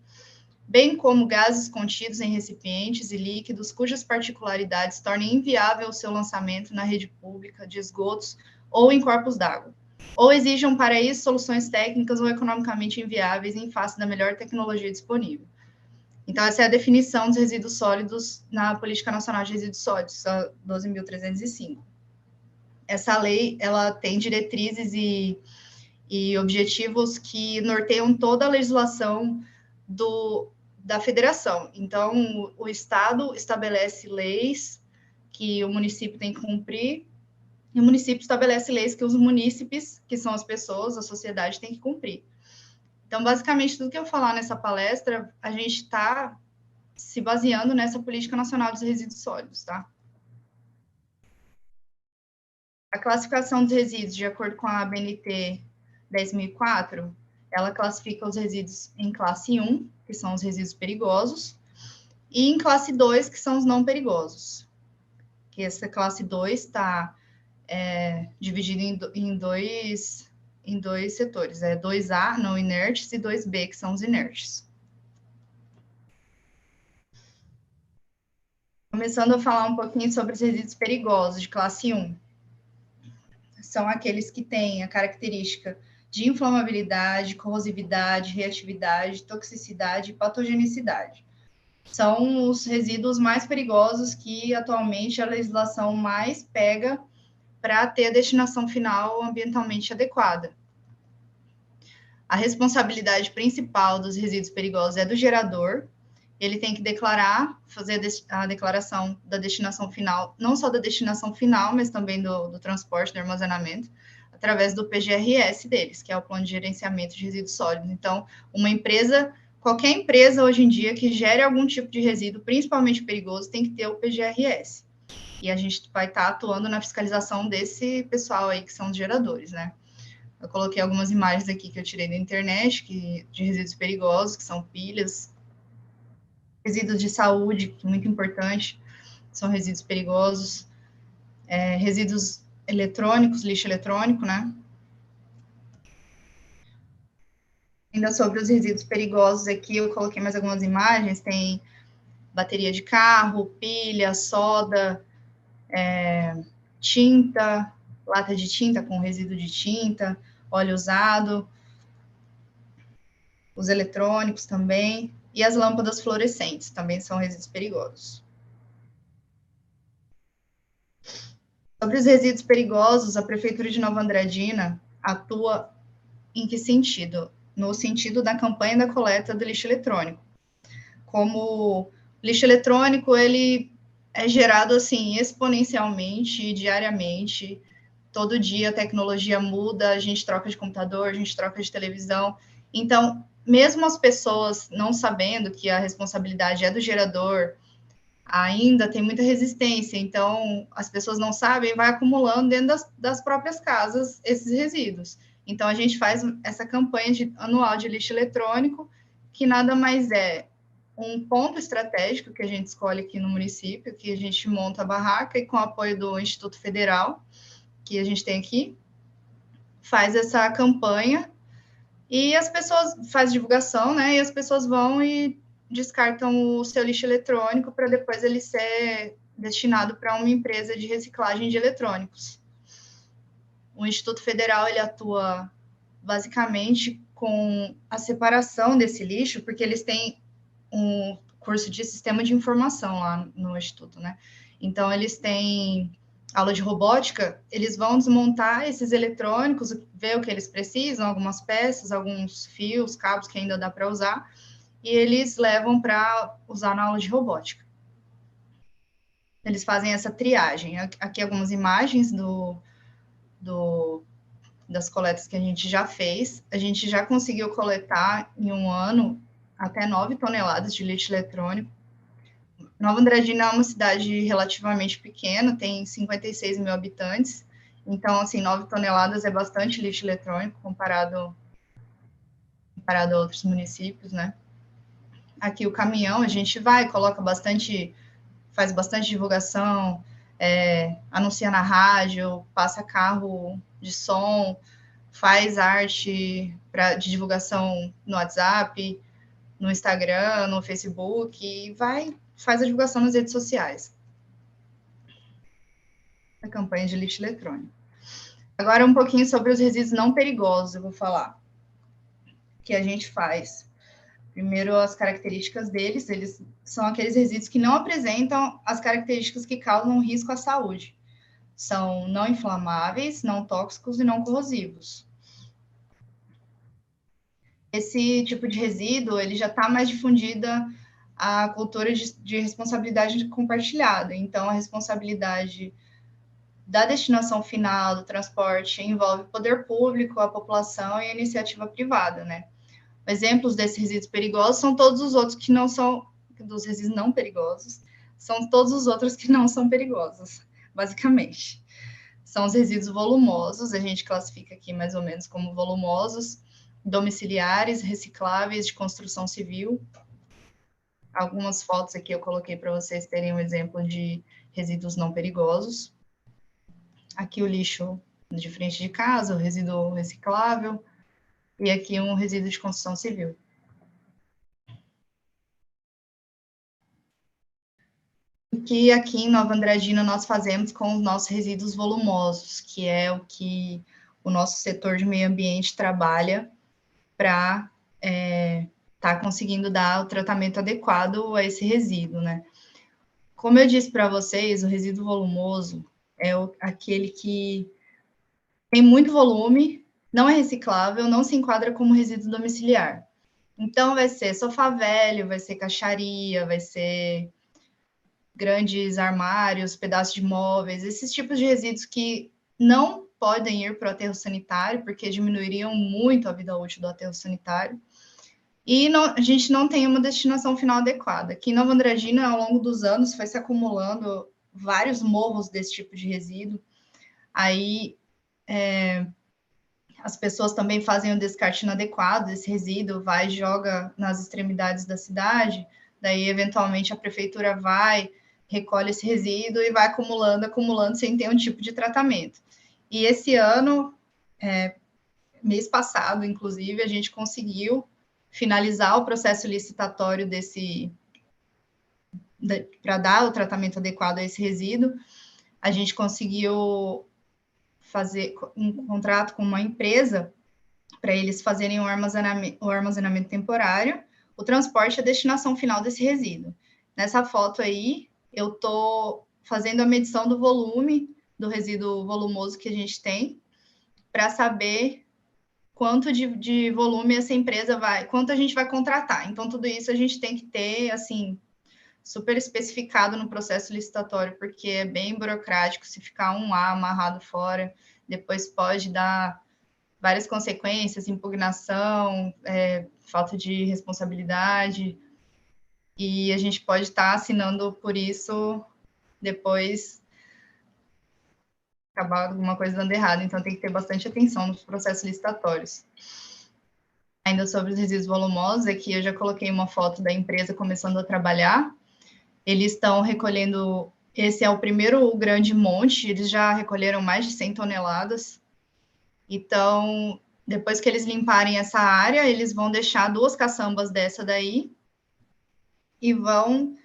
S3: bem como gases contidos em recipientes e líquidos cujas particularidades tornem inviável o seu lançamento na rede pública de esgotos ou em corpos d'água, ou exijam para isso soluções técnicas ou economicamente inviáveis em face da melhor tecnologia disponível. Então, essa é a definição dos resíduos sólidos na Política Nacional de Resíduos Sólidos, a 12.305. Essa lei, ela tem diretrizes e objetivos que norteiam toda a legislação da federação. Então, o Estado estabelece leis que o município tem que cumprir, E o município estabelece leis que os munícipes, que são as pessoas, a sociedade, tem que cumprir. Então, basicamente, tudo que eu falar nessa palestra, a gente está se baseando nessa Política Nacional dos Resíduos Sólidos, tá? A classificação dos resíduos, de acordo com a ABNT 10.004, ela classifica os resíduos em classe 1, que são os resíduos perigosos, e em classe 2, que são os não perigosos. Que essa classe 2 está dividida em dois setores, 2A, não inertes, e 2B, que são os inertes. Começando a falar um pouquinho sobre os resíduos perigosos de classe 1. São aqueles que têm a característica de inflamabilidade, corrosividade, reatividade, toxicidade e patogenicidade. São os resíduos mais perigosos que atualmente a legislação mais pega para ter a destinação final ambientalmente adequada. A responsabilidade principal dos resíduos perigosos é do gerador. Ele tem que declarar, fazer a declaração da destinação final, não só da destinação final, mas também do transporte, do armazenamento, através do PGRS deles, que é o Plano de Gerenciamento de Resíduos Sólidos. Então, qualquer empresa hoje em dia que gere algum tipo de resíduo, principalmente perigoso, tem que ter o PGRS. E a gente vai estar atuando na fiscalização desse pessoal aí, que são os geradores, né? Eu coloquei algumas imagens aqui que eu tirei da internet, de resíduos perigosos, que são pilhas, resíduos de saúde, que é muito importante, são resíduos perigosos, resíduos eletrônicos, lixo eletrônico, né? Ainda sobre os resíduos perigosos aqui, eu coloquei mais algumas imagens, tem bateria de carro, pilha, soda, tinta, lata de tinta com resíduo de tinta, óleo usado, os eletrônicos também, e as lâmpadas fluorescentes também são resíduos perigosos. Sobre os resíduos perigosos, a Prefeitura de Nova Andradina atua em que sentido? No sentido da campanha da coleta do lixo eletrônico. Como lixo eletrônico, ele é gerado assim exponencialmente, diariamente, todo dia a tecnologia muda, a gente troca de computador, a gente troca de televisão. Então, mesmo as pessoas não sabendo que a responsabilidade é do gerador, ainda tem muita resistência. Então, as pessoas não sabem e vai acumulando dentro das próprias casas esses resíduos. Então, a gente faz essa campanha anual de lixo eletrônico, que nada mais é um ponto estratégico que a gente escolhe aqui no município, que a gente monta a barraca e com o apoio do Instituto Federal, que a gente tem aqui, faz essa campanha e as pessoas faz divulgação, né? E as pessoas vão e descartam o seu lixo eletrônico para depois ele ser destinado para uma empresa de reciclagem de eletrônicos. O Instituto Federal ele atua basicamente com a separação desse lixo, porque eles têm um curso de sistema de informação lá no Instituto, né? Então, eles têm aula de robótica, eles vão desmontar esses eletrônicos, ver o que eles precisam, algumas peças, alguns fios, cabos que ainda dá para usar, e eles levam para usar na aula de robótica. Eles fazem essa triagem. Aqui algumas imagens das coletas que a gente já fez. A gente já conseguiu coletar em um ano até 9 toneladas de lixo eletrônico. Nova Andradina é uma cidade relativamente pequena, tem 56 mil habitantes, então, assim, 9 toneladas é bastante lixo eletrônico comparado a outros municípios, né? Aqui o caminhão, a gente vai, faz bastante divulgação, anuncia na rádio, passa carro de som, faz arte de divulgação no WhatsApp, no Instagram, no Facebook, e faz a divulgação nas redes sociais. A campanha de lixo eletrônico. Agora, um pouquinho sobre os resíduos não perigosos, eu vou falar. Que a gente faz. Primeiro, as características deles. Eles são aqueles resíduos que não apresentam as características que causam risco à saúde. São não inflamáveis, não tóxicos e não corrosivos. Esse tipo de resíduo, ele já está mais difundida a cultura de responsabilidade compartilhada. Então, a responsabilidade da destinação final, do transporte, envolve o poder público, a população e a iniciativa privada, né? Exemplos desses resíduos perigosos são todos os outros que não são, dos resíduos não perigosos, são todos os outros que não são perigosos, basicamente. São os resíduos volumosos, a gente classifica aqui mais ou menos como volumosos, domiciliares, recicláveis, de construção civil. Algumas fotos aqui eu coloquei para vocês terem um exemplo de resíduos não perigosos. Aqui o lixo de frente de casa, o resíduo reciclável, e aqui um resíduo de construção civil. O que aqui em Nova Andradina nós fazemos com os nossos resíduos volumosos, que é o que o nosso setor de meio ambiente trabalha para tá conseguindo dar o tratamento adequado a esse resíduo, né? Como eu disse para vocês, o resíduo volumoso é aquele que tem muito volume, não é reciclável, não se enquadra como resíduo domiciliar. Então, vai ser sofá velho, vai ser caixaria, vai ser grandes armários, pedaços de móveis, esses tipos de resíduos que não podem ir para o aterro sanitário, porque diminuiriam muito a vida útil do aterro sanitário. E a gente não tem uma destinação final adequada. Aqui em Nova Andradina, ao longo dos anos, foi se acumulando vários morros desse tipo de resíduo. Aí, as pessoas também fazem o descarte inadequado desse resíduo, vai e joga nas extremidades da cidade, daí, eventualmente, a prefeitura vai, recolhe esse resíduo e vai acumulando, acumulando, sem ter um tipo de tratamento. E esse ano, mês passado, inclusive, a gente conseguiu finalizar o processo licitatório para dar o tratamento adequado a esse resíduo. A gente conseguiu fazer um contrato com uma empresa para eles fazerem o armazenamento temporário, o transporte e a destinação final desse resíduo. Nessa foto aí, eu estou fazendo a medição do volume do resíduo volumoso que a gente tem, para saber quanto de volume essa empresa quanto a gente vai contratar. Então, tudo isso a gente tem que ter, assim, super especificado no processo licitatório, porque é bem burocrático, se ficar um A amarrado fora, depois pode dar várias consequências, impugnação, falta de responsabilidade, e a gente pode estar assinando por isso, depois acabar alguma coisa dando errado, então tem que ter bastante atenção nos processos licitatórios. Ainda sobre os resíduos volumosos, aqui eu já coloquei uma foto da empresa começando a trabalhar. Eles estão recolhendo, esse é o primeiro grande monte, eles já recolheram mais de 100 toneladas. Então, depois que eles limparem essa área, eles vão deixar 2 caçambas dessa daí e vão,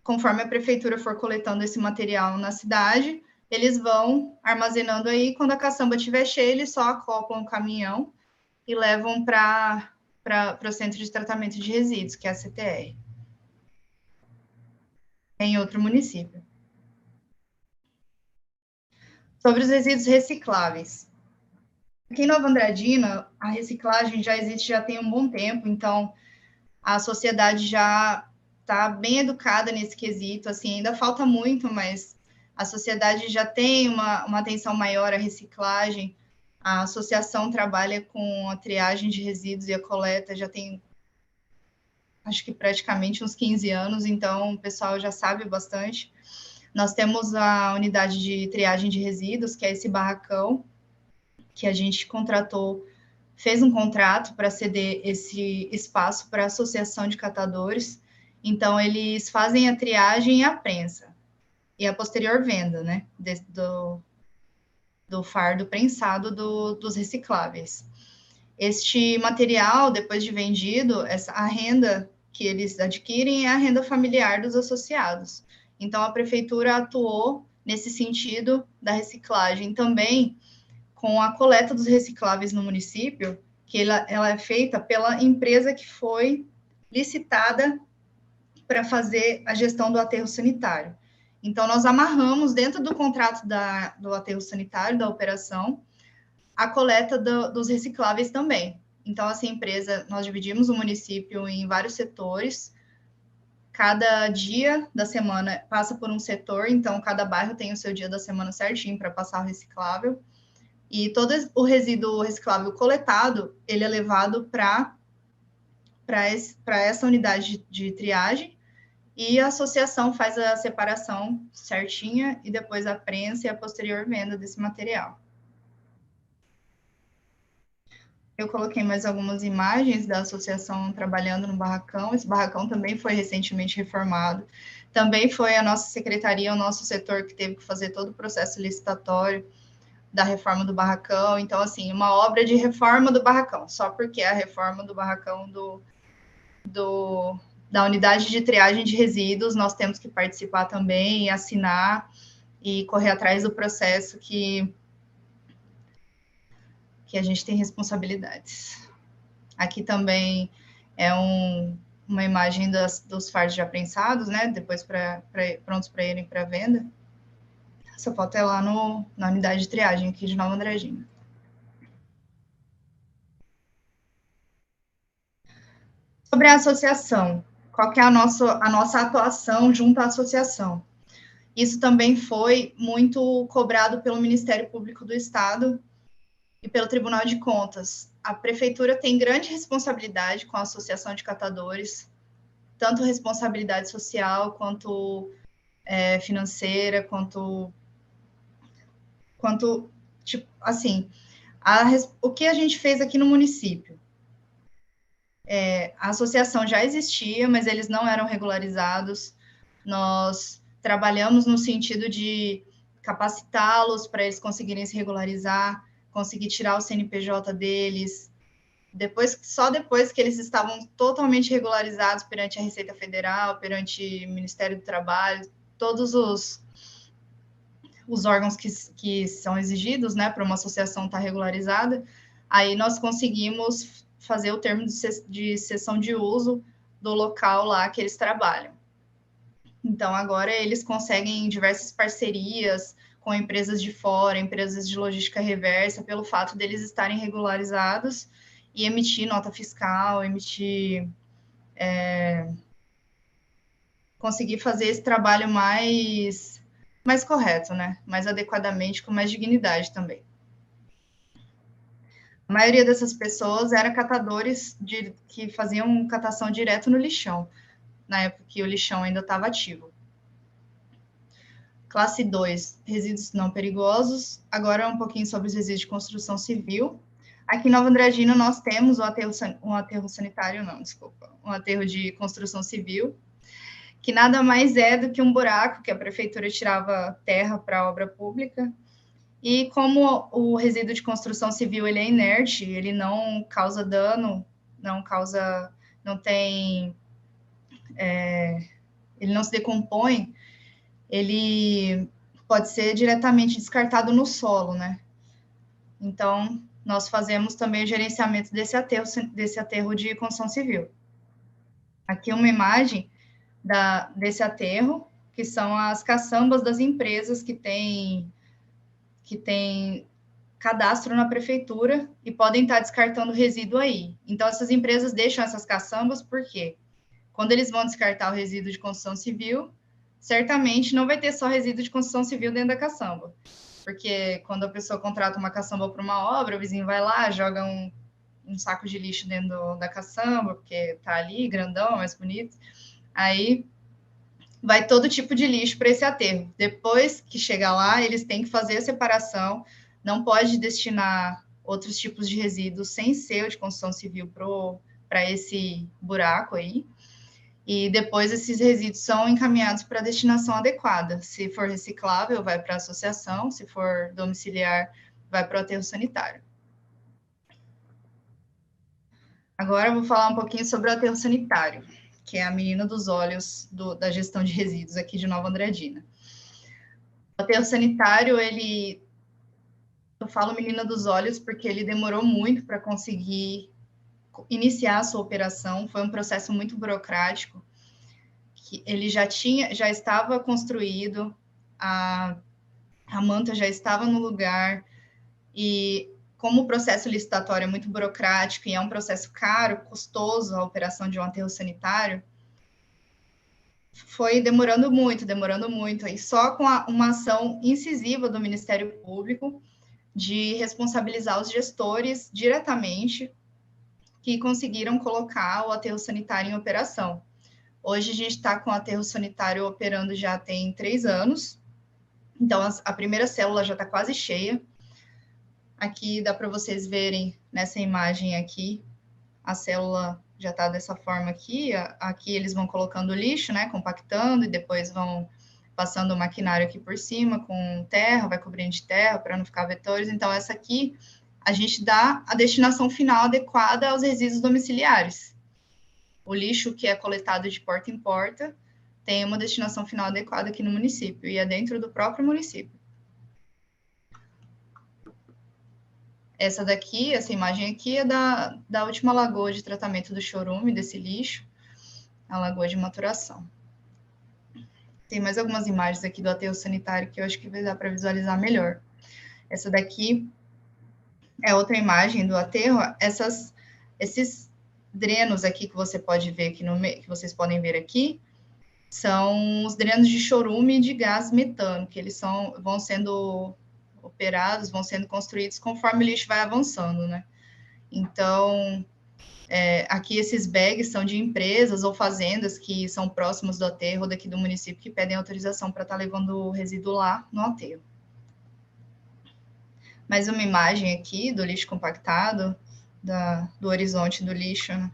S3: conforme a prefeitura for coletando esse material na cidade, eles vão armazenando aí. Quando a caçamba estiver cheia, eles só acoplam o caminhão e levam para o Centro de Tratamento de Resíduos, que é a CTR, em outro município. Sobre os resíduos recicláveis. Aqui em Nova Andradina, a reciclagem já existe já tem um bom tempo, então a sociedade já está bem educada nesse quesito, assim, ainda falta muito, mas a sociedade já tem uma atenção maior à reciclagem. A associação trabalha com a triagem de resíduos e a coleta já tem, acho que praticamente uns 15 anos, então o pessoal já sabe bastante. Nós temos a unidade de triagem de resíduos, que é esse barracão, que a gente contratou, fez um contrato para ceder esse espaço para a associação de catadores. Então, eles fazem a triagem e a prensa, e a posterior venda, né, do fardo prensado dos recicláveis. Este material, depois de vendido, a renda que eles adquirem é a renda familiar dos associados. Então, a prefeitura atuou nesse sentido da reciclagem também, com a coleta dos recicláveis no município, que ela é feita pela empresa que foi licitada para fazer a gestão do aterro sanitário. Então, nós amarramos dentro do contrato do aterro sanitário, da operação, a coleta dos recicláveis também. Então, essa empresa, nós dividimos o município em vários setores, cada dia da semana passa por um setor, então cada bairro tem o seu dia da semana certinho para passar o reciclável. E todo o resíduo reciclável coletado, ele é levado para essa unidade de triagem, e a associação faz a separação certinha e depois a prensa e a posterior venda desse material. Eu coloquei mais algumas imagens da associação trabalhando no barracão. Esse barracão também foi recentemente reformado. Também foi a nossa secretaria, o nosso setor que teve que fazer todo o processo licitatório da reforma do barracão. Então, assim, uma obra de reforma do barracão, só porque é a reforma do barracão da unidade de triagem de resíduos, nós temos que participar também e assinar e correr atrás do processo que a gente tem responsabilidades. Aqui também é uma imagem dos fardos já prensados, né? Depois prontos para irem para venda. Essa foto é lá na unidade de triagem aqui de Nova Andradina. Sobre a associação, qual que é a nossa atuação junto à associação? Isso também foi muito cobrado pelo Ministério Público do Estado e pelo Tribunal de Contas. A prefeitura tem grande responsabilidade com a associação de catadores, tanto responsabilidade social, quanto financeira, quanto tipo, assim, o que a gente fez aqui no município? A associação já existia, mas eles não eram regularizados. Nós trabalhamos no sentido de capacitá-los para eles conseguirem se regularizar, conseguir tirar o CNPJ deles. Só depois que eles estavam totalmente regularizados perante a Receita Federal, perante o Ministério do Trabalho, todos os órgãos que são exigidos, né, para uma associação estar regularizada, aí nós conseguimos fazer o termo de cessão de uso do local lá que eles trabalham. Então, agora eles conseguem diversas parcerias com empresas de fora, empresas de logística reversa, pelo fato deles estarem regularizados e emitir nota fiscal, conseguir fazer esse trabalho mais correto, né? Mais adequadamente, com mais dignidade também. A maioria dessas pessoas era catadores que faziam catação direto no lixão, na época que o lixão ainda estava ativo. Classe 2, resíduos não perigosos. Agora um pouquinho sobre os resíduos de construção civil. Aqui em Nova Andradina nós temos um aterro de construção civil, que nada mais é do que um buraco que a prefeitura tirava terra para obra pública. E como o resíduo de construção civil ele é inerte, ele não causa dano, ele não se decompõe, ele pode ser diretamente descartado no solo, né? Então, nós fazemos também o gerenciamento desse aterro de construção civil. Aqui uma imagem desse aterro, que são as caçambas das empresas que têm cadastro na prefeitura e podem estar descartando resíduo aí. Então, essas empresas deixam essas caçambas porque quando eles vão descartar o resíduo de construção civil, certamente não vai ter só resíduo de construção civil dentro da caçamba. Porque quando a pessoa contrata uma caçamba para uma obra, o vizinho vai lá, joga um saco de lixo dentro da caçamba, porque tá ali, grandão, mais bonito. Aí vai todo tipo de lixo para esse aterro. Depois que chegar lá, eles têm que fazer a separação, não pode destinar outros tipos de resíduos sem ser o de construção civil para esse buraco aí. E depois esses resíduos são encaminhados para a destinação adequada. Se for reciclável, vai para a associação, se for domiciliar, vai para o aterro sanitário. Agora eu vou falar um pouquinho sobre o aterro sanitário, que é a menina dos olhos da gestão de resíduos aqui de Nova Andradina. O aterro sanitário, eu falo menina dos olhos porque ele demorou muito para conseguir iniciar a sua operação, foi um processo muito burocrático, que ele já estava construído, a manta já estava no lugar, e como o processo licitatório é muito burocrático e é um processo caro, custoso, a operação de um aterro sanitário, foi demorando muito, e só com uma ação incisiva do Ministério Público de responsabilizar os gestores diretamente, que conseguiram colocar o aterro sanitário em operação. Hoje a gente está com o aterro sanitário operando já tem 3 anos, então a primeira célula já está quase cheia. Aqui dá para vocês verem nessa imagem aqui, a célula já está dessa forma aqui. Aqui eles vão colocando o lixo, né, compactando, e depois vão passando o maquinário aqui por cima com terra, vai cobrindo de terra para não ficar vetores. Então, essa aqui, a gente dá a destinação final adequada aos resíduos domiciliares. O lixo que é coletado de porta em porta tem uma destinação final adequada aqui no município, e é dentro do próprio município. Essa daqui, essa imagem aqui é da última lagoa de tratamento do chorume, desse lixo, a lagoa de maturação. Tem mais algumas imagens aqui do aterro sanitário que eu acho que vai dar para visualizar melhor. Essa daqui é outra imagem do aterro. Esses drenos aqui que você pode ver aqui que vocês podem ver aqui, são os drenos de chorume e de gás metano, que eles vão sendo operados, vão sendo construídos conforme o lixo vai avançando, né? Então, aqui esses bags são de empresas ou fazendas que são próximas do aterro daqui do município, que pedem autorização para estar levando o resíduo lá no aterro. Mais uma imagem aqui do lixo compactado, do horizonte do lixo, né?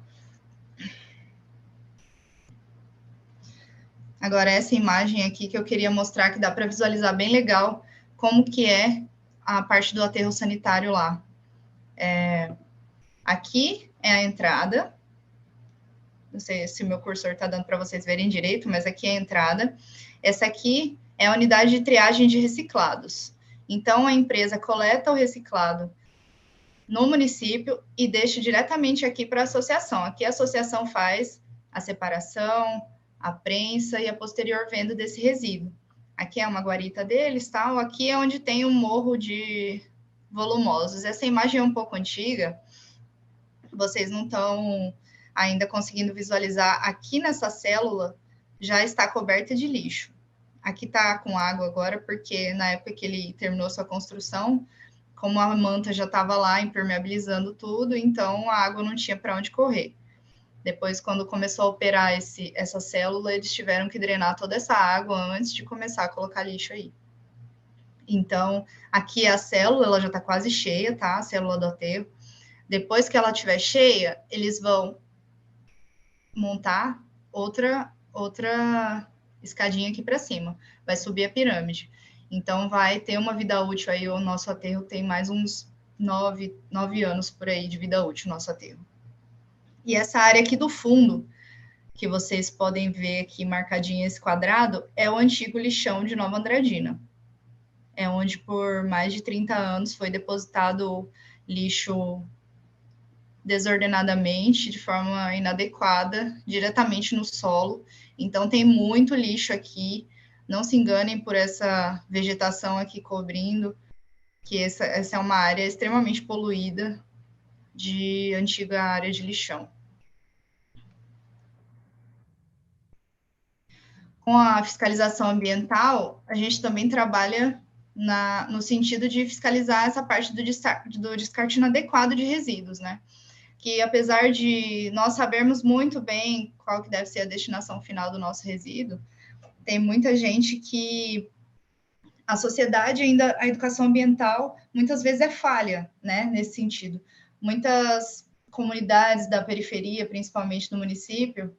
S3: Agora, essa imagem aqui que eu queria mostrar, que dá para visualizar bem legal como que é a parte do aterro sanitário lá. Aqui é a entrada. Não sei se o meu cursor está dando para vocês verem direito, mas aqui é a entrada. Essa aqui é a unidade de triagem de reciclados. Então, a empresa coleta o reciclado no município e deixa diretamente aqui para a associação. Aqui a associação faz a separação, a prensa e a posterior venda desse resíduo. Aqui é uma guarita deles, tal. Aqui é onde tem um morro de volumosos. Essa imagem é um pouco antiga, vocês não estão ainda conseguindo visualizar. Aqui nessa célula já está coberta de lixo. Aqui está com água agora, porque na época que ele terminou sua construção, como a manta já estava lá impermeabilizando tudo, então a água não tinha para onde correr. Depois, quando começou a operar essa célula, eles tiveram que drenar toda essa água antes de começar a colocar lixo aí. Então, aqui é a célula, ela já está quase cheia, tá? A célula do aterro. Depois que ela estiver cheia, eles vão montar outra escadinha aqui para cima. Vai subir a pirâmide. Então, vai ter uma vida útil aí. O nosso aterro tem mais uns 9 anos por aí de vida útil, o nosso aterro. E essa área aqui do fundo, que vocês podem ver aqui marcadinho esse quadrado, é o antigo lixão de Nova Andradina. É onde por mais de 30 anos foi depositado lixo desordenadamente, de forma inadequada, diretamente no solo. Então, tem muito lixo aqui. Não se enganem por essa vegetação aqui cobrindo, que essa é uma área extremamente poluída de antiga área de lixão. Com a fiscalização ambiental, a gente também trabalha no sentido de fiscalizar essa parte do descarte inadequado de resíduos, né? Que apesar de nós sabermos muito bem qual que deve ser a destinação final do nosso resíduo, tem muita gente que a sociedade ainda, a educação ambiental, muitas vezes é falha, né, nesse sentido. Muitas comunidades da periferia, principalmente do município,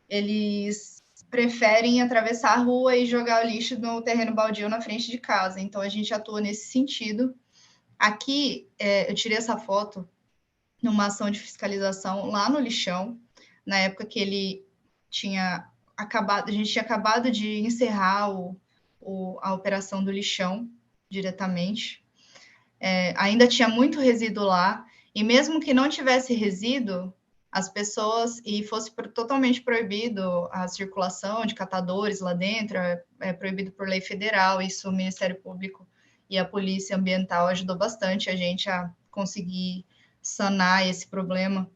S3: eles preferem atravessar a rua e jogar o lixo no terreno baldio na frente de casa. Então, a gente atua nesse sentido. Aqui, eu tirei essa foto numa ação de fiscalização lá no lixão, na época que ele tinha acabado, a gente tinha acabado de encerrar a operação do lixão diretamente. Ainda tinha muito resíduo lá, e mesmo que não tivesse resíduo, as pessoas, e fosse totalmente proibido a circulação de catadores lá dentro, é proibido por lei federal, isso o Ministério Público e a Polícia Ambiental ajudou bastante a gente a conseguir sanar esse problema.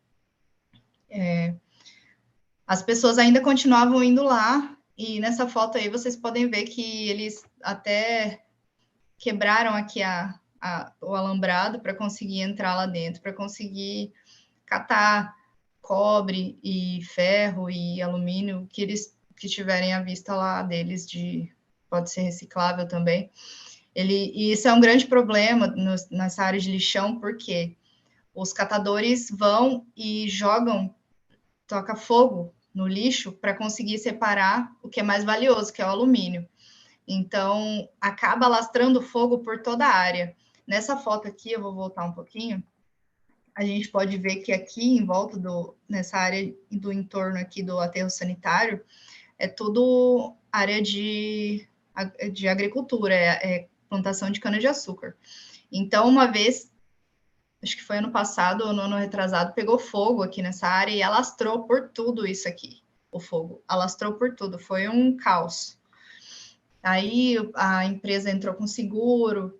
S3: As pessoas ainda continuavam indo lá E nessa foto aí vocês podem ver que eles até quebraram aqui o alambrado para conseguir entrar lá dentro, para conseguir catar cobre e ferro e alumínio que eles que tiverem à vista lá deles, pode ser reciclável também. E isso é um grande problema nessa área de lixão, porque os catadores vão e toca fogo no lixo para conseguir separar o que é mais valioso, que é o alumínio. Então, acaba alastrando fogo por toda a área. Nessa foto aqui, eu vou voltar um pouquinho, a gente pode ver que aqui em volta nessa área do entorno aqui do aterro sanitário, é tudo área de agricultura, é plantação de cana-de-açúcar. Então, uma vez, acho que foi ano passado ou no ano retrasado, pegou fogo aqui nessa área e alastrou por tudo isso aqui, o fogo. Alastrou por tudo, foi um caos. Aí a empresa entrou com seguro,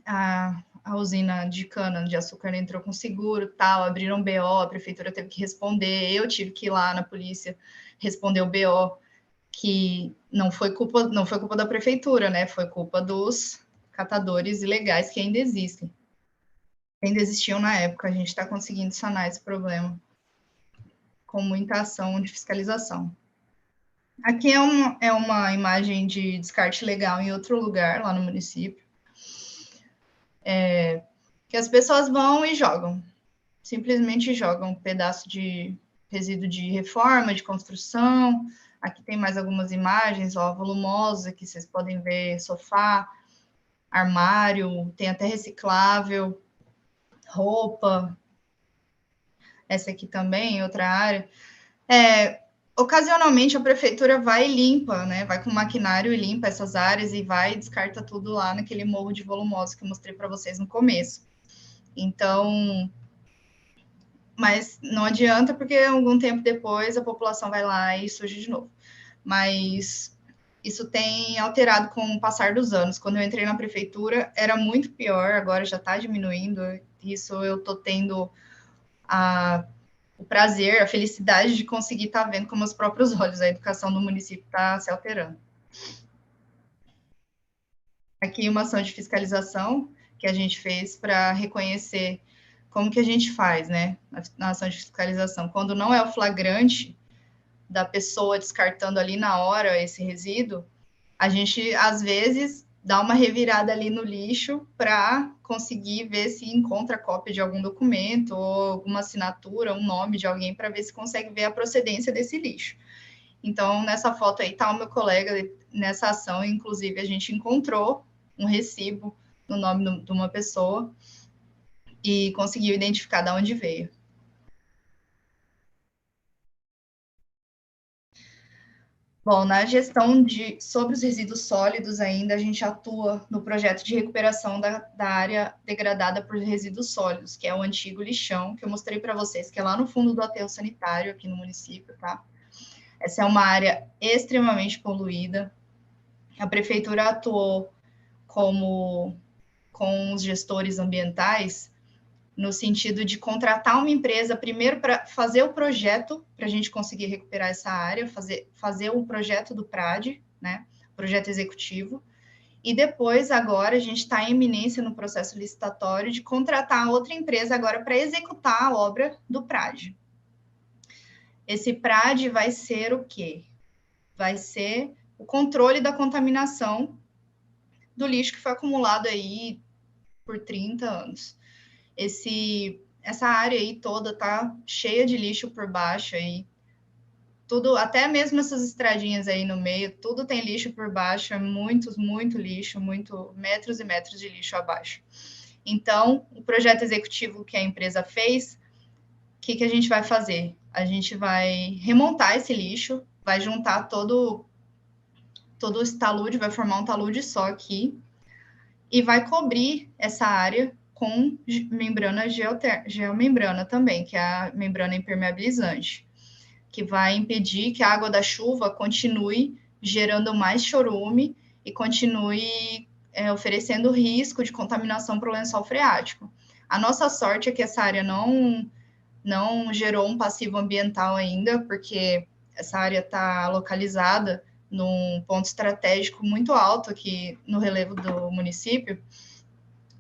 S3: a usina de cana-de-açúcar entrou com seguro, tal, abriram BO, a prefeitura teve que responder, eu tive que ir lá na polícia responder o BO, que não foi culpa da prefeitura, né? Foi culpa dos catadores ilegais que ainda existem. Ainda existiam na época, a gente está conseguindo sanar esse problema com muita ação de fiscalização. Aqui é uma imagem de descarte legal em outro lugar, lá no município, que as pessoas vão e jogam, simplesmente jogam um pedaço de resíduo de reforma, de construção. Aqui tem mais algumas imagens, ó, volumosa, que vocês podem ver, sofá, armário, tem até reciclável, roupa. Essa aqui também, outra área. Ocasionalmente a prefeitura vai e limpa, né? Vai com maquinário e limpa essas áreas e vai e descarta tudo lá naquele morro de volumosa que eu mostrei para vocês no começo. Então, mas não adianta, porque algum tempo depois a população vai lá e suja de novo. Mas isso tem alterado com o passar dos anos. Quando eu entrei na prefeitura, era muito pior, agora já está diminuindo. Isso eu estou tendo o prazer, a felicidade de conseguir estar vendo com meus próprios olhos. A educação do município está se alterando. Aqui uma ação de fiscalização que a gente fez para reconhecer como que a gente faz, né, na ação de fiscalização. Quando não é o flagrante da pessoa descartando ali na hora esse resíduo, a gente, às vezes, dá uma revirada ali no lixo para conseguir ver se encontra cópia de algum documento ou alguma assinatura, um nome de alguém, para ver se consegue ver a procedência desse lixo. Então, nessa foto aí está o meu colega nessa ação, inclusive a gente encontrou um recibo no nome de uma pessoa e conseguiu identificar de onde veio. Bom, na gestão sobre os resíduos sólidos ainda, a gente atua no projeto de recuperação da área degradada por resíduos sólidos, que é o antigo lixão, que eu mostrei para vocês, que é lá no fundo do aterro sanitário, aqui no município, tá? Essa é uma área extremamente poluída. A prefeitura atuou com os gestores ambientais, no sentido de contratar uma empresa primeiro para fazer o projeto, para a gente conseguir recuperar essa área, fazer o projeto do PRAD, né, projeto executivo, e depois, agora, a gente está em iminência no processo licitatório de contratar outra empresa agora para executar a obra do PRAD. Esse PRAD vai ser o quê? Vai ser o controle da contaminação do lixo que foi acumulado aí por 30 anos. Essa área aí toda tá cheia de lixo por baixo aí. Tudo, até mesmo essas estradinhas aí no meio, tudo tem lixo por baixo, é muito lixo, metros e metros de lixo abaixo. Então, o projeto executivo que a empresa fez, o que a gente vai fazer? A gente vai remontar esse lixo, vai juntar todo esse talude, vai formar um talude só aqui, e vai cobrir essa área com membrana geomembrana também, que é a membrana impermeabilizante, que vai impedir que a água da chuva continue gerando mais chorume e continue oferecendo risco de contaminação para o lençol freático. A nossa sorte é que essa área não gerou um passivo ambiental ainda, porque essa área está localizada num ponto estratégico muito alto aqui no relevo do município,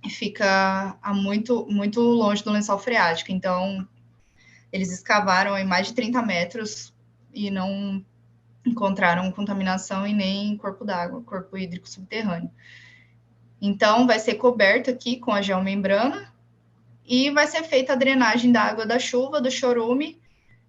S3: e fica muito longe do lençol freático. Então, eles escavaram em mais de 30 metros e não encontraram contaminação e nem corpo d'água, corpo hídrico subterrâneo. Então, vai ser coberto aqui com a geomembrana e vai ser feita a drenagem da água da chuva, do chorume,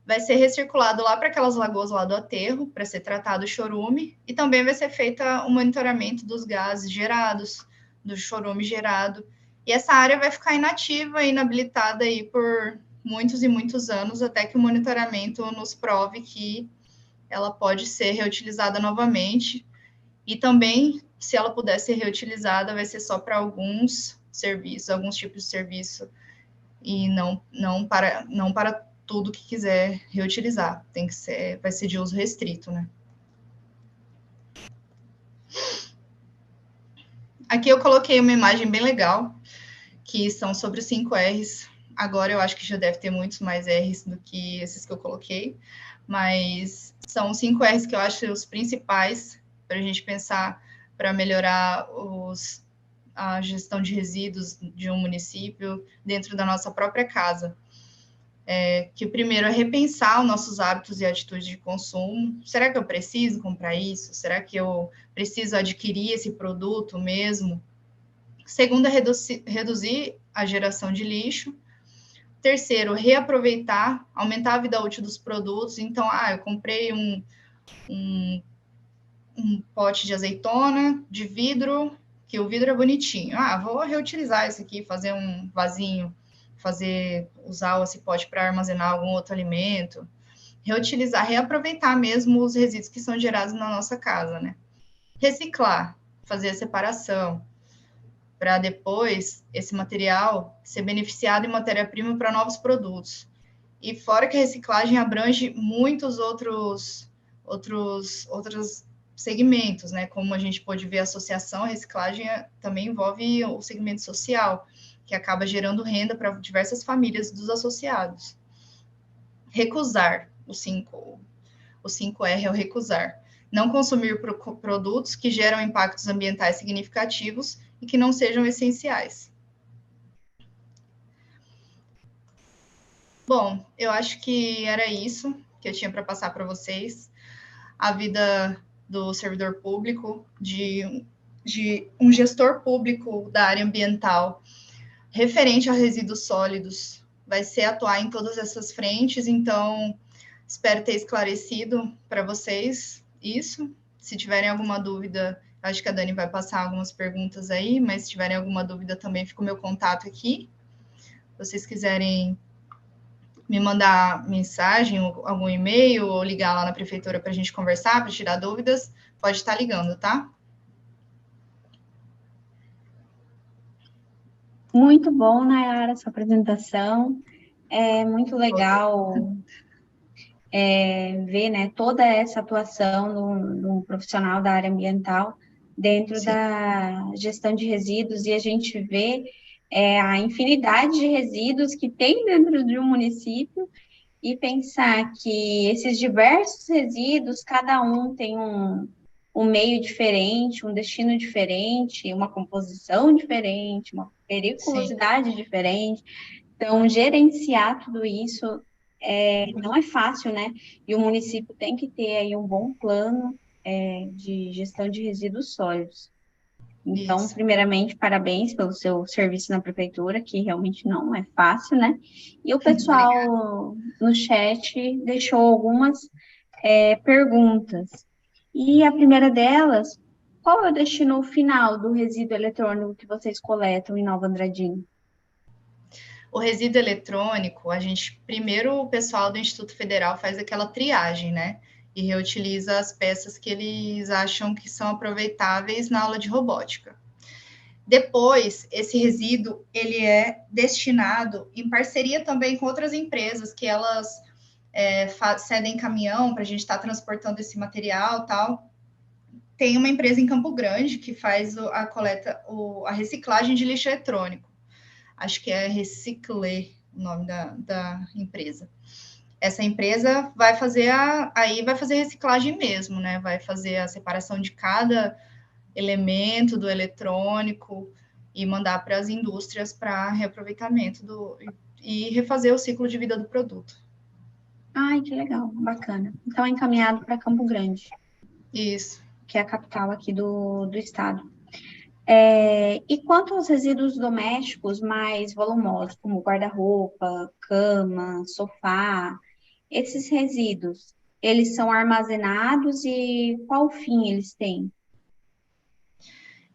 S3: vai ser recirculado lá para aquelas lagoas lá do aterro, para ser tratado o chorume, e também vai ser feita o monitoramento dos gases gerados, do chorume gerado, e essa área vai ficar inativa e inabilitada aí por muitos e muitos anos, até que o monitoramento nos prove que ela pode ser reutilizada novamente, e também, se ela puder ser reutilizada, vai ser só para alguns serviços, alguns tipos de serviço, e não para tudo que quiser reutilizar. Vai ser de uso restrito, né? Aqui eu coloquei uma imagem bem legal, que são sobre os 5 R's. Agora eu acho que já deve ter muitos mais R's do que esses que eu coloquei, mas são os 5 R's que eu acho os principais para a gente pensar para melhorar a gestão de resíduos de um município dentro da nossa própria casa. Que o primeiro é repensar os nossos hábitos e atitudes de consumo. Será que eu preciso comprar isso? Será que eu preciso adquirir esse produto mesmo? Segundo é reduzir a geração de lixo. Terceiro, reaproveitar, aumentar a vida útil dos produtos. Então, eu comprei um pote de azeitona de vidro, que o vidro é bonitinho. Vou reutilizar esse aqui, fazer um vasinho, usar esse pote para armazenar algum outro alimento. Reutilizar, reaproveitar mesmo os resíduos que são gerados na nossa casa, né? Reciclar, fazer a separação, para depois esse material ser beneficiado em matéria-prima para novos produtos. E fora que a reciclagem abrange muitos outros segmentos, né? Como a gente pode ver, a associação, a reciclagem também envolve o segmento social, que acaba gerando renda para diversas famílias dos associados. Recusar, o 5R é o recusar. Não consumir produtos que geram impactos ambientais significativos e que não sejam essenciais. Bom, eu acho que era isso que eu tinha para passar para vocês. A vida do servidor público, de um gestor público da área ambiental referente a resíduos sólidos, vai ser atuar em todas essas frentes, então espero ter esclarecido para vocês isso. Se tiverem alguma dúvida, acho que a Dani vai passar algumas perguntas aí, mas se tiverem alguma dúvida também fica o meu contato aqui. Se vocês quiserem me mandar mensagem, algum e-mail, ou ligar lá na prefeitura para a gente conversar, para tirar dúvidas, pode estar ligando, tá?
S1: Muito bom, Nayara, sua apresentação. É muito legal ver, né, toda essa atuação do profissional da área ambiental dentro
S3: Sim.
S1: da gestão de resíduos, e a gente vê a infinidade de resíduos que tem dentro de um município, e pensar que esses diversos resíduos, cada um tem um meio diferente, um destino diferente, uma composição diferente, uma periculosidade diferente. Então, gerenciar tudo isso não é fácil, né? E o município tem que ter aí um bom plano de gestão de resíduos sólidos. Então,
S3: Isso.
S1: primeiramente, parabéns pelo seu serviço na prefeitura, que realmente não é fácil, né? E o pessoal no chat deixou algumas perguntas. E a primeira delas, qual é o destino final do resíduo eletrônico que vocês coletam em Nova Andradina?
S3: O resíduo eletrônico, primeiro o pessoal do Instituto Federal faz aquela triagem, né? E reutiliza as peças que eles acham que são aproveitáveis na aula de robótica. Depois, esse resíduo, ele é destinado em parceria também com outras empresas, que elas cedem caminhão para a gente estar transportando esse material e tal. Tem uma empresa em Campo Grande que faz a coleta, a reciclagem de lixo eletrônico. Acho que é Recicler o nome da empresa. essa empresa vai fazer aí vai fazer reciclagem mesmo, né? Vai fazer a separação de cada elemento do eletrônico e mandar para as indústrias para reaproveitamento e refazer o ciclo de vida do produto.
S1: Ai, que legal, bacana. Então, é encaminhado para Campo Grande,
S3: Isso.
S1: que é a capital aqui do estado. E quanto aos resíduos domésticos mais volumosos, como guarda-roupa, cama, sofá, esses resíduos, eles são armazenados e qual fim eles têm?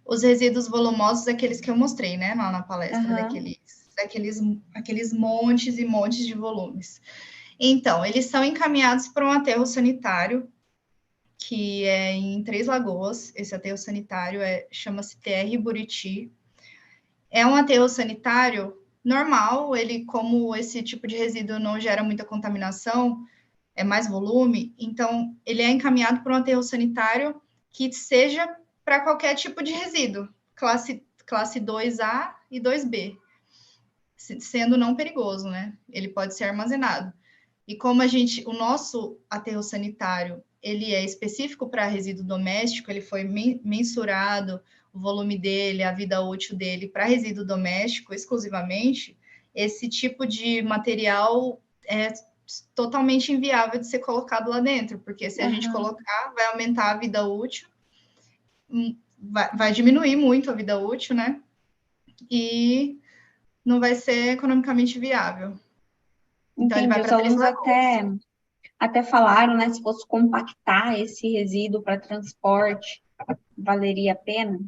S3: Os resíduos volumosos, aqueles que eu mostrei, né, lá na palestra,
S1: Aham.
S3: aqueles montes e montes de volumes. Então, eles são encaminhados para um aterro sanitário, que é em Três Lagoas. Esse aterro sanitário chama-se TR Buriti. É um aterro sanitário normal, ele, como esse tipo de resíduo não gera muita contaminação, é mais volume, então ele é encaminhado para um aterro sanitário que seja para qualquer tipo de resíduo, classe 2A e 2B, sendo não perigoso, né? Ele pode ser armazenado. E como o nosso aterro sanitário, ele é específico para resíduo doméstico, ele foi mensurado, o volume dele, a vida útil dele para resíduo doméstico exclusivamente, esse tipo de material é totalmente inviável de ser colocado lá dentro, porque se a gente colocar, vai aumentar a vida útil, vai diminuir muito a vida útil, né? E não vai ser economicamente viável. Então, ele
S1: Entendi.
S3: vai
S1: Os
S3: para Três
S1: alunos
S3: Lagoas.
S1: até falaram, né, se fosse compactar esse resíduo para transporte, valeria a pena?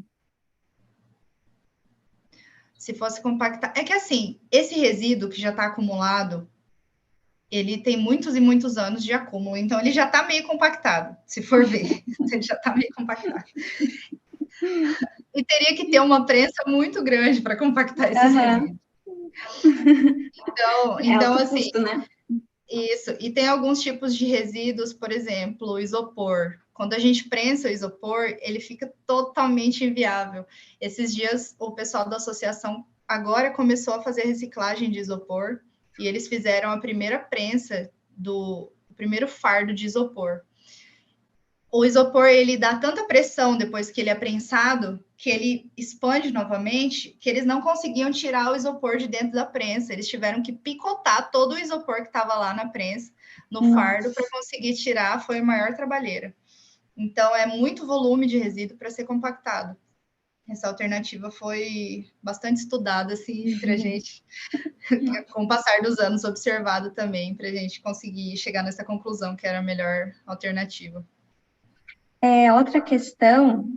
S3: Se fosse compactar. É que assim, esse resíduo que já está acumulado, ele tem muitos e muitos anos de acúmulo, então ele já está meio compactado, se for ver. Ele já está meio compactado. E teria que ter uma prensa muito grande para compactar esses resíduos.
S1: É
S3: Então,
S1: alto
S3: assim,
S1: custo, né?
S3: isso. E tem alguns tipos de resíduos, por exemplo, o isopor. Quando a gente prensa o isopor, ele fica totalmente inviável. Esses dias, o pessoal da associação agora começou a fazer reciclagem de isopor e eles fizeram a primeira prensa do primeiro fardo de isopor. O isopor, ele dá tanta pressão depois que ele é prensado, que ele expande novamente, que eles não conseguiam tirar o isopor de dentro da prensa. Eles tiveram que picotar todo o isopor que estava lá na prensa, no fardo, para conseguir tirar. Foi a maior trabalheira. Então, é muito volume de resíduo para ser compactado. Essa alternativa foi bastante estudada, assim, entre a gente, com o passar dos anos, observado também, para a gente conseguir chegar nessa conclusão que era a melhor alternativa.
S1: Outra questão,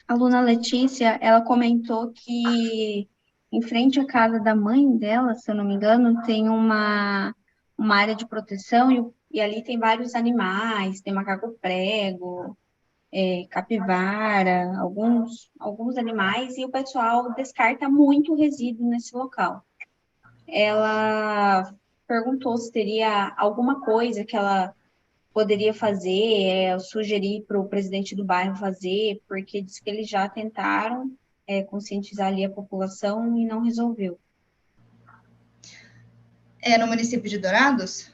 S1: a aluna Letícia, ela comentou que em frente à casa da mãe dela, se eu não me engano, tem uma área de proteção e ali tem vários animais, tem macaco-prego, capivara, alguns animais, e o pessoal descarta muito resíduo nesse local. Ela perguntou se teria alguma coisa que ela poderia fazer, sugerir para o presidente do bairro fazer, porque diz que eles já tentaram conscientizar ali a população e não resolveu.
S3: É no município de Dourados?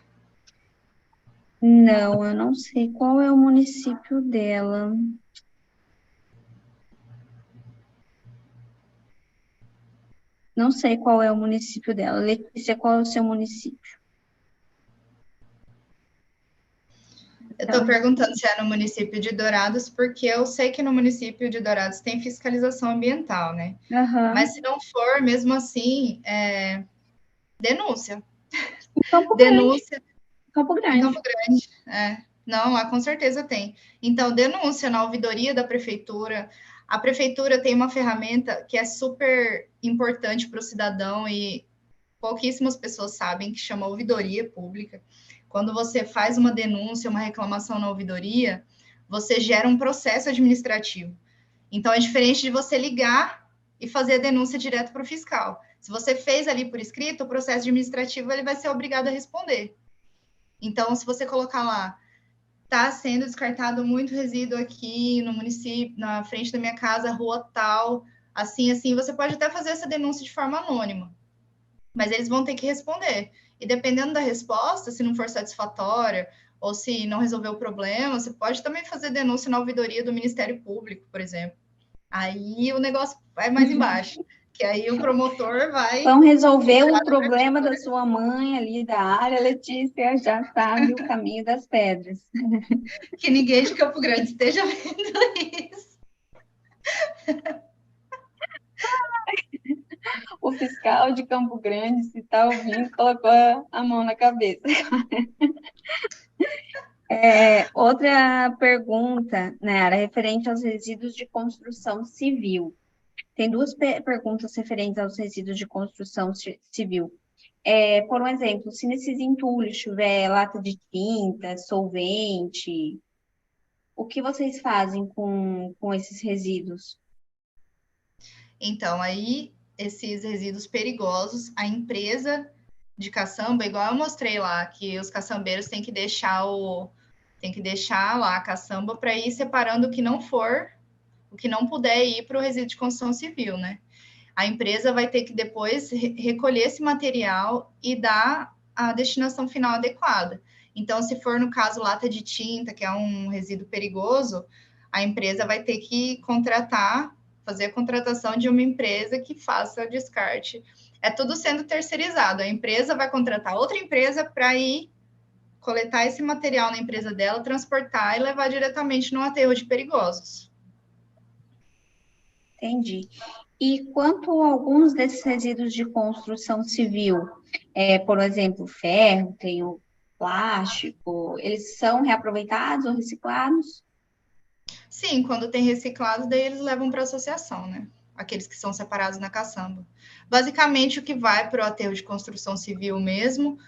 S1: Não, eu não sei qual é o município dela. Não sei qual é o município dela. Letícia, qual é o seu município?
S3: Eu estou perguntando se é no município de Dourados, porque eu sei que no município de Dourados tem fiscalização ambiental, né? Mas se não for, mesmo assim, denúncia.
S1: Campo Grande.
S3: Denúncia
S1: Campo
S3: em
S1: Grande.
S3: Campo Grande. Não, lá com certeza tem. Então, denúncia na ouvidoria da prefeitura. A prefeitura tem uma ferramenta que é super importante para o cidadão e pouquíssimas pessoas sabem, que chama ouvidoria pública. Quando você faz uma denúncia, uma reclamação na ouvidoria, você gera um processo administrativo. Então, é diferente de você ligar e fazer a denúncia direto para o fiscal. Se você fez ali por escrito, o processo administrativo ele vai ser obrigado a responder. Então, se você colocar lá, está sendo descartado muito resíduo aqui no município, na frente da minha casa, rua tal, assim, você pode até fazer essa denúncia de forma anônima. mas eles vão ter que responder. E dependendo da resposta, se não for satisfatória ou se não resolver o problema, você pode também fazer denúncia na ouvidoria do Ministério Público, por exemplo. Aí o negócio vai mais embaixo, que aí o promotor vai...
S1: Vão resolver o problema da sua mãe ali da área, Letícia já sabe o caminho das pedras.
S3: Que ninguém de Campo Grande esteja vendo isso.
S1: O fiscal de Campo Grande, se está ouvindo, colocou a mão na cabeça. Outra pergunta, Nayara, referente aos resíduos de construção civil. Tem duas perguntas referentes aos resíduos de construção civil. Por um exemplo, se nesses entulhos tiver lata de tinta, solvente, o que vocês fazem com esses resíduos?
S3: Então, aí, esses resíduos perigosos, a empresa de caçamba, igual eu mostrei lá, que os caçambeiros têm que deixar lá a caçamba para ir separando o que não for, o que não puder ir para o resíduo de construção civil, né? A empresa vai ter que depois recolher esse material e dar a destinação final adequada. Então, se for no caso lata de tinta, que é um resíduo perigoso, a empresa vai ter que fazer a contratação de uma empresa que faça o descarte. É tudo sendo terceirizado. A empresa vai contratar outra empresa para ir coletar esse material na empresa dela, transportar e levar diretamente no aterro de perigosos.
S1: Entendi. E quanto a alguns desses resíduos de construção civil, por exemplo, ferro, tem o plástico, eles são reaproveitados ou reciclados?
S3: Sim, quando tem reciclado, daí eles levam para a associação, né? Aqueles que são separados na caçamba. Basicamente, o que vai para o aterro de construção civil mesmo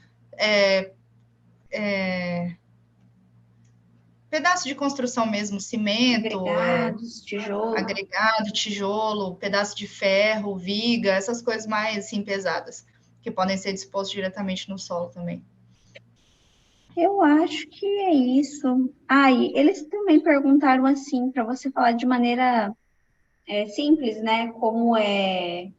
S3: pedaço de construção mesmo, cimento, agregado, tijolo, pedaço de ferro, viga, essas coisas mais assim, pesadas, que podem ser dispostos diretamente no solo também.
S1: Eu acho que é isso. E eles também perguntaram assim, para você falar de maneira simples, né? Como é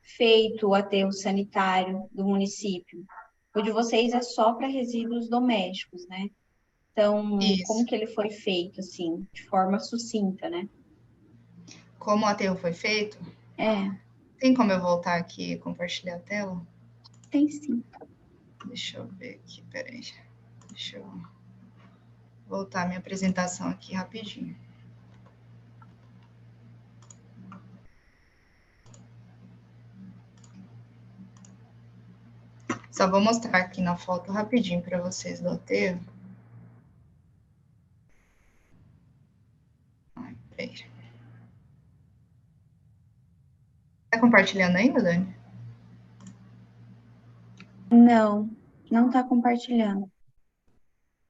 S1: feito o aterro sanitário do município. O de vocês é só para resíduos domésticos, né? Então, como
S3: Isso.
S1: que ele foi feito, assim, de forma sucinta, né?
S3: Como o aterro foi feito? Tem como eu voltar aqui e compartilhar a tela?
S1: Tem sim.
S3: Deixa eu ver aqui, peraí. Deixa eu voltar a minha apresentação aqui rapidinho. Só vou mostrar aqui na foto rapidinho para vocês do aterro. Peraí. Tá compartilhando ainda, Dani?
S1: Não está compartilhando.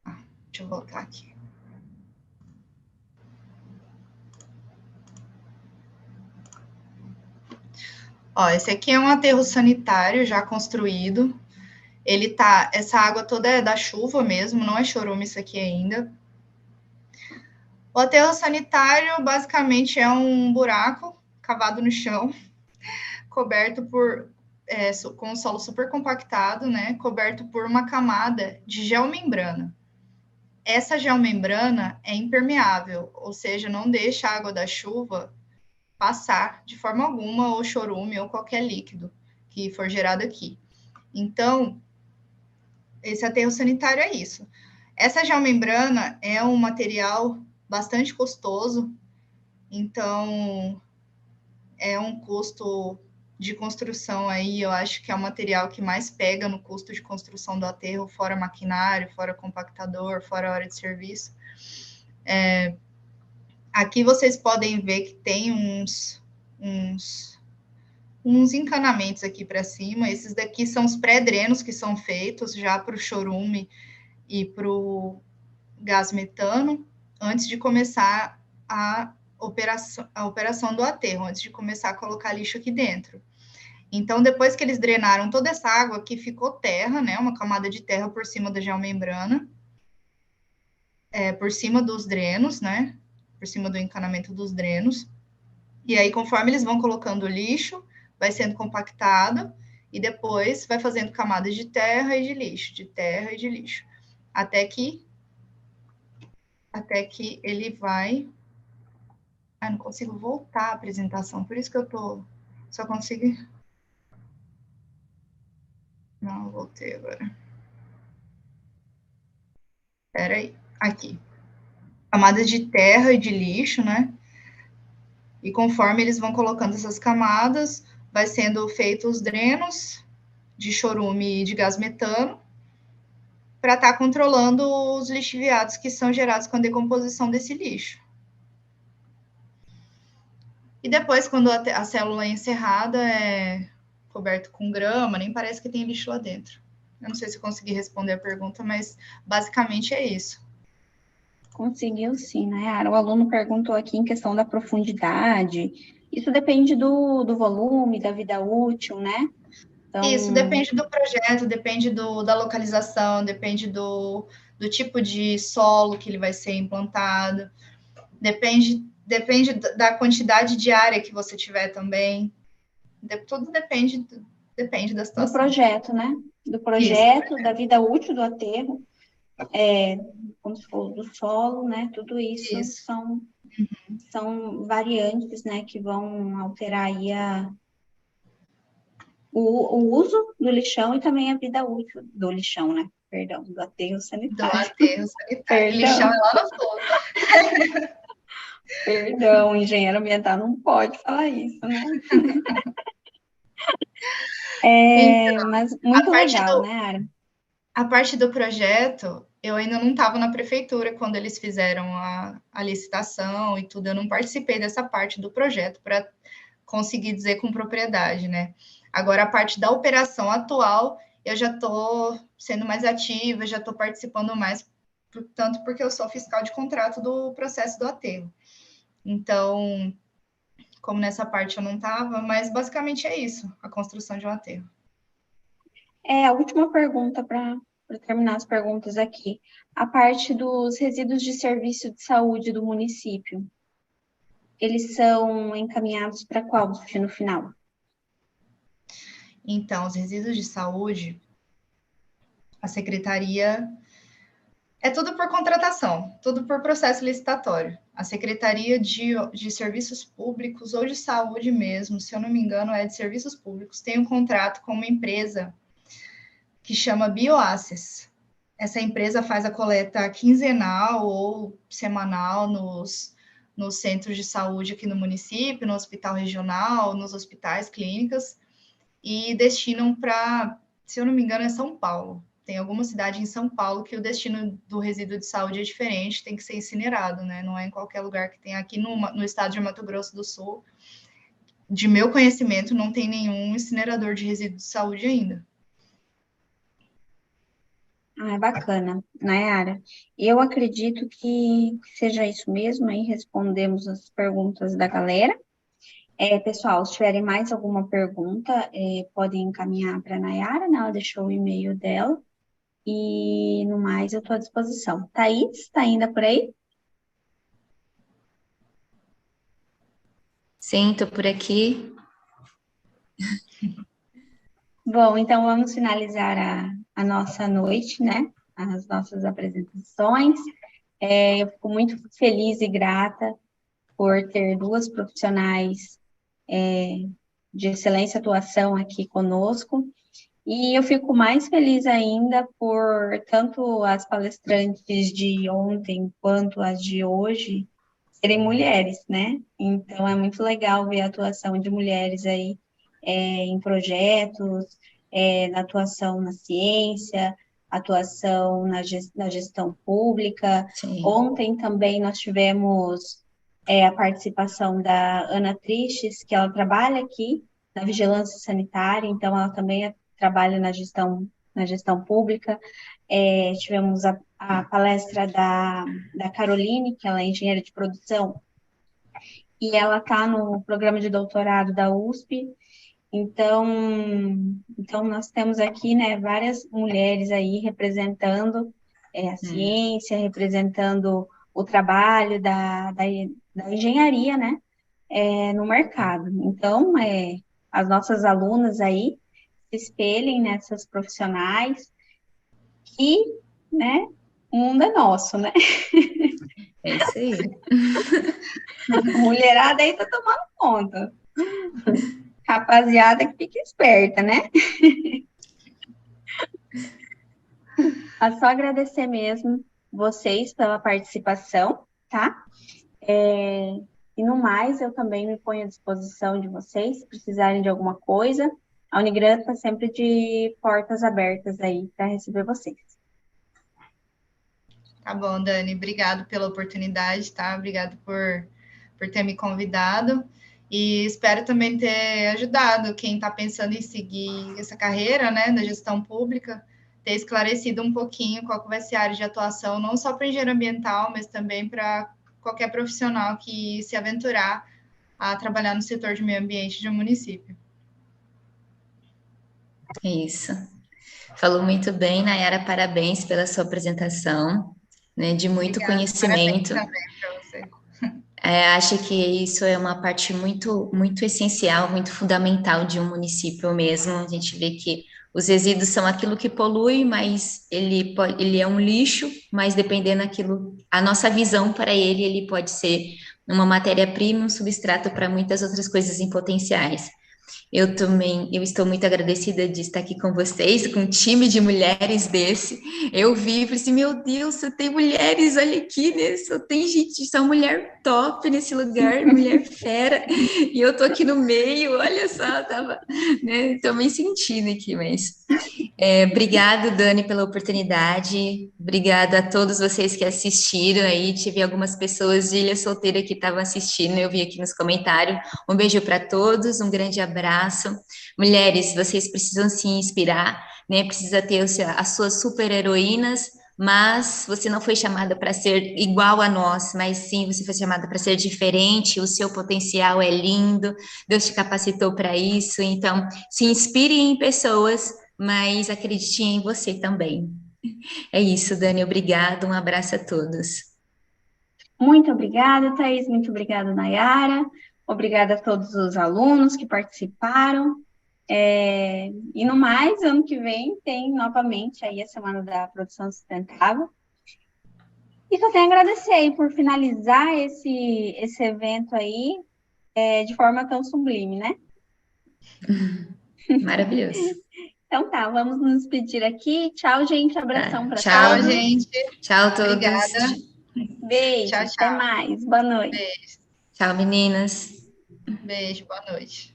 S3: Deixa eu voltar aqui. Ó, esse aqui é um aterro sanitário já construído. Essa água toda é da chuva mesmo, não é chorume isso aqui ainda. O aterro sanitário basicamente é um buraco cavado no chão, coberto com o solo super compactado, né? Coberto por uma camada de geomembrana. Essa geomembrana é impermeável, ou seja, não deixa a água da chuva passar de forma alguma o chorume ou qualquer líquido que for gerado aqui. Então, esse aterro sanitário é isso. Essa geomembrana é um material bastante custoso, então é um custo de construção aí, eu acho que é o material que mais pega no custo de construção do aterro, fora maquinário, fora compactador, fora hora de serviço. Aqui vocês podem ver que tem uns encanamentos aqui para cima. Esses daqui são os pré-drenos que são feitos já para o chorume e para o gás metano, antes de começar a operação do aterro, antes de começar a colocar lixo aqui dentro. Então, depois que eles drenaram toda essa água, aqui ficou terra, né? Uma camada de terra por cima da geomembrana, por cima dos drenos, né? Por cima do encanamento dos drenos. E aí, conforme eles vão colocando o lixo, vai sendo compactado, e depois vai fazendo camadas de terra e de lixo, de terra e de lixo, até que ele vai... Ah, não consigo voltar a apresentação, por isso que eu só consigo... Não, voltei agora. Espera aí, aqui. Camadas de terra e de lixo, né? E conforme eles vão colocando essas camadas, vai sendo feitos os drenos de chorume e de gás metano, para estar controlando os lixiviados que são gerados com a decomposição desse lixo. E depois, quando a célula é encerrada, é coberto com grama, nem parece que tem lixo lá dentro. Eu não sei se eu consegui responder a pergunta, mas basicamente é isso.
S1: Conseguiu sim, Nayara. O aluno perguntou aqui em questão da profundidade. Isso depende do volume, da vida útil, né? Então,
S3: Isso depende do projeto, depende da localização, depende do tipo de solo que ele vai ser implantado, depende da quantidade de área que você tiver também. Tudo depende da situação.
S1: do projeto, né? Do projeto, da vida útil do aterro, como se fosse do solo, né? Tudo isso. São variantes, né, que vão alterar aí o uso do lixão e também a vida útil do lixão, né? Perdão, do aterro
S3: Do
S1: sanitário.
S3: aterro sanitário. Lixão é lá no fundo.
S1: Perdão, engenheiro ambiental não pode falar isso, né?
S3: Então,
S1: mas muito legal, né, Ara?
S3: a parte do projeto, eu ainda não estava na prefeitura quando eles fizeram a licitação e tudo, eu não participei dessa parte do projeto para conseguir dizer com propriedade, né? Agora, a parte da operação atual, eu já estou sendo mais ativa, já estou participando mais, tanto porque eu sou fiscal de contrato do processo do aterro. Então, como nessa parte eu não estava, mas basicamente é isso, a construção de um aterro.
S1: A última pergunta para terminar as perguntas aqui. A parte dos resíduos de serviço de saúde do município, eles são encaminhados para qual destino final?
S3: Então, os resíduos de saúde, a secretaria... É tudo por contratação, tudo por processo licitatório. A Secretaria de Serviços Públicos ou de Saúde mesmo, se eu não me engano, é de Serviços Públicos, tem um contrato com uma empresa que chama Bioaccess. Essa empresa faz a coleta quinzenal ou semanal nos centros de saúde aqui no município, no hospital regional, nos hospitais, clínicas, e destinam para, se eu não me engano, é São Paulo. Tem alguma cidade em São Paulo que o destino do resíduo de saúde é diferente, tem que ser incinerado, né? Não é em qualquer lugar que tem. Aqui no estado de Mato Grosso do Sul, de meu conhecimento, não tem nenhum incinerador de resíduo de saúde ainda.
S1: Ah, é bacana, Nayara. Eu acredito que seja isso mesmo, aí respondemos as perguntas da galera. Pessoal, se tiverem mais alguma pergunta, podem encaminhar para a Nayara, né? Ela deixou o e-mail dela. E no mais, eu estou à disposição. Thaís, está ainda por aí?
S2: Sim, estou por aqui.
S1: Bom, então vamos finalizar a nossa noite, né? As nossas apresentações. Eu fico muito feliz e grata por ter duas profissionais de excelente atuação aqui conosco. E eu fico mais feliz ainda por tanto as palestrantes de ontem quanto as de hoje serem mulheres, né? Então é muito legal ver a atuação de mulheres aí em projetos, na atuação na ciência, atuação na gestão pública.
S2: Sim.
S1: Ontem também nós tivemos a participação da Ana Tristes, que ela trabalha aqui na vigilância sanitária, então ela também trabalha na gestão pública. Tivemos a palestra da Caroline, que ela é engenheira de produção, e ela está no programa de doutorado da USP. Então nós temos aqui, né, várias mulheres aí representando a ciência, representando o trabalho da engenharia, né, no mercado. Então, as nossas alunas aí espelhem nessas profissionais e, né, o mundo é nosso, né?
S2: É isso aí.
S1: A mulherada aí tá tomando conta. Rapaziada que fica esperta, né? É só agradecer mesmo vocês pela participação, tá? E no mais, eu também me ponho à disposição de vocês, se precisarem de alguma coisa. A Unigran está sempre de portas abertas aí para receber vocês.
S3: Tá bom, Dani, obrigado pela oportunidade, tá? Obrigado por ter me convidado. E espero também ter ajudado quem está pensando em seguir essa carreira, né, da gestão pública, ter esclarecido um pouquinho qual que vai ser a área de atuação, não só para engenheiro ambiental, mas também para qualquer profissional que se aventurar a trabalhar no setor de meio ambiente de um município.
S2: É isso. Falou muito bem, Nayara, parabéns pela sua apresentação, né, de muito
S3: Obrigada,
S2: conhecimento.
S3: parabéns também para você.
S2: Acho que isso é uma parte muito, muito essencial, muito fundamental de um município mesmo. A gente vê que os resíduos são aquilo que polui, mas ele é um lixo, mas dependendo daquilo, a nossa visão para ele pode ser uma matéria-prima, um substrato para muitas outras coisas em potenciais. Eu também, eu estou muito agradecida de estar aqui com vocês, com um time de mulheres desse. Eu vi e falei assim, meu Deus, só tem mulheres, olha aqui, né? Só tem gente, só mulher top nesse lugar, mulher fera. E eu tô aqui no meio, olha só, tava, né? Tô me sentindo aqui, mas... obrigado, Dani, pela oportunidade. Obrigada a todos vocês que assistiram aí. Tive algumas pessoas de Ilha Solteira que estavam assistindo, eu vi aqui nos comentários. Um beijo para todos, um grande abraço. Mulheres, vocês precisam se inspirar, né? Precisa ter as suas super-heroínas, mas você não foi chamada para ser igual a nós, mas sim você foi chamada para ser diferente. O seu potencial é lindo, Deus te capacitou para isso. Então, se inspire em pessoas, mas acredite em você também. É isso, Dani, obrigado, um abraço a todos.
S1: Muito obrigada, Thaís. Muito obrigada, Nayara. Obrigada a todos os alunos que participaram. E no mais, ano que vem tem novamente aí a Semana da Produção Sustentável. E só tenho a agradecer aí por finalizar esse evento aí de forma tão sublime, né?
S2: Maravilhoso.
S1: Então tá, vamos nos despedir aqui. Tchau, gente. Abração para
S2: Tchau,
S1: todos.
S3: gente.
S2: Tchau a todos.
S3: Obrigada.
S1: Beijo.
S3: Tchau,
S1: Até
S3: tchau.
S1: mais. Boa noite.
S3: Beijo.
S2: Tchau, meninas.
S3: Beijo, boa noite.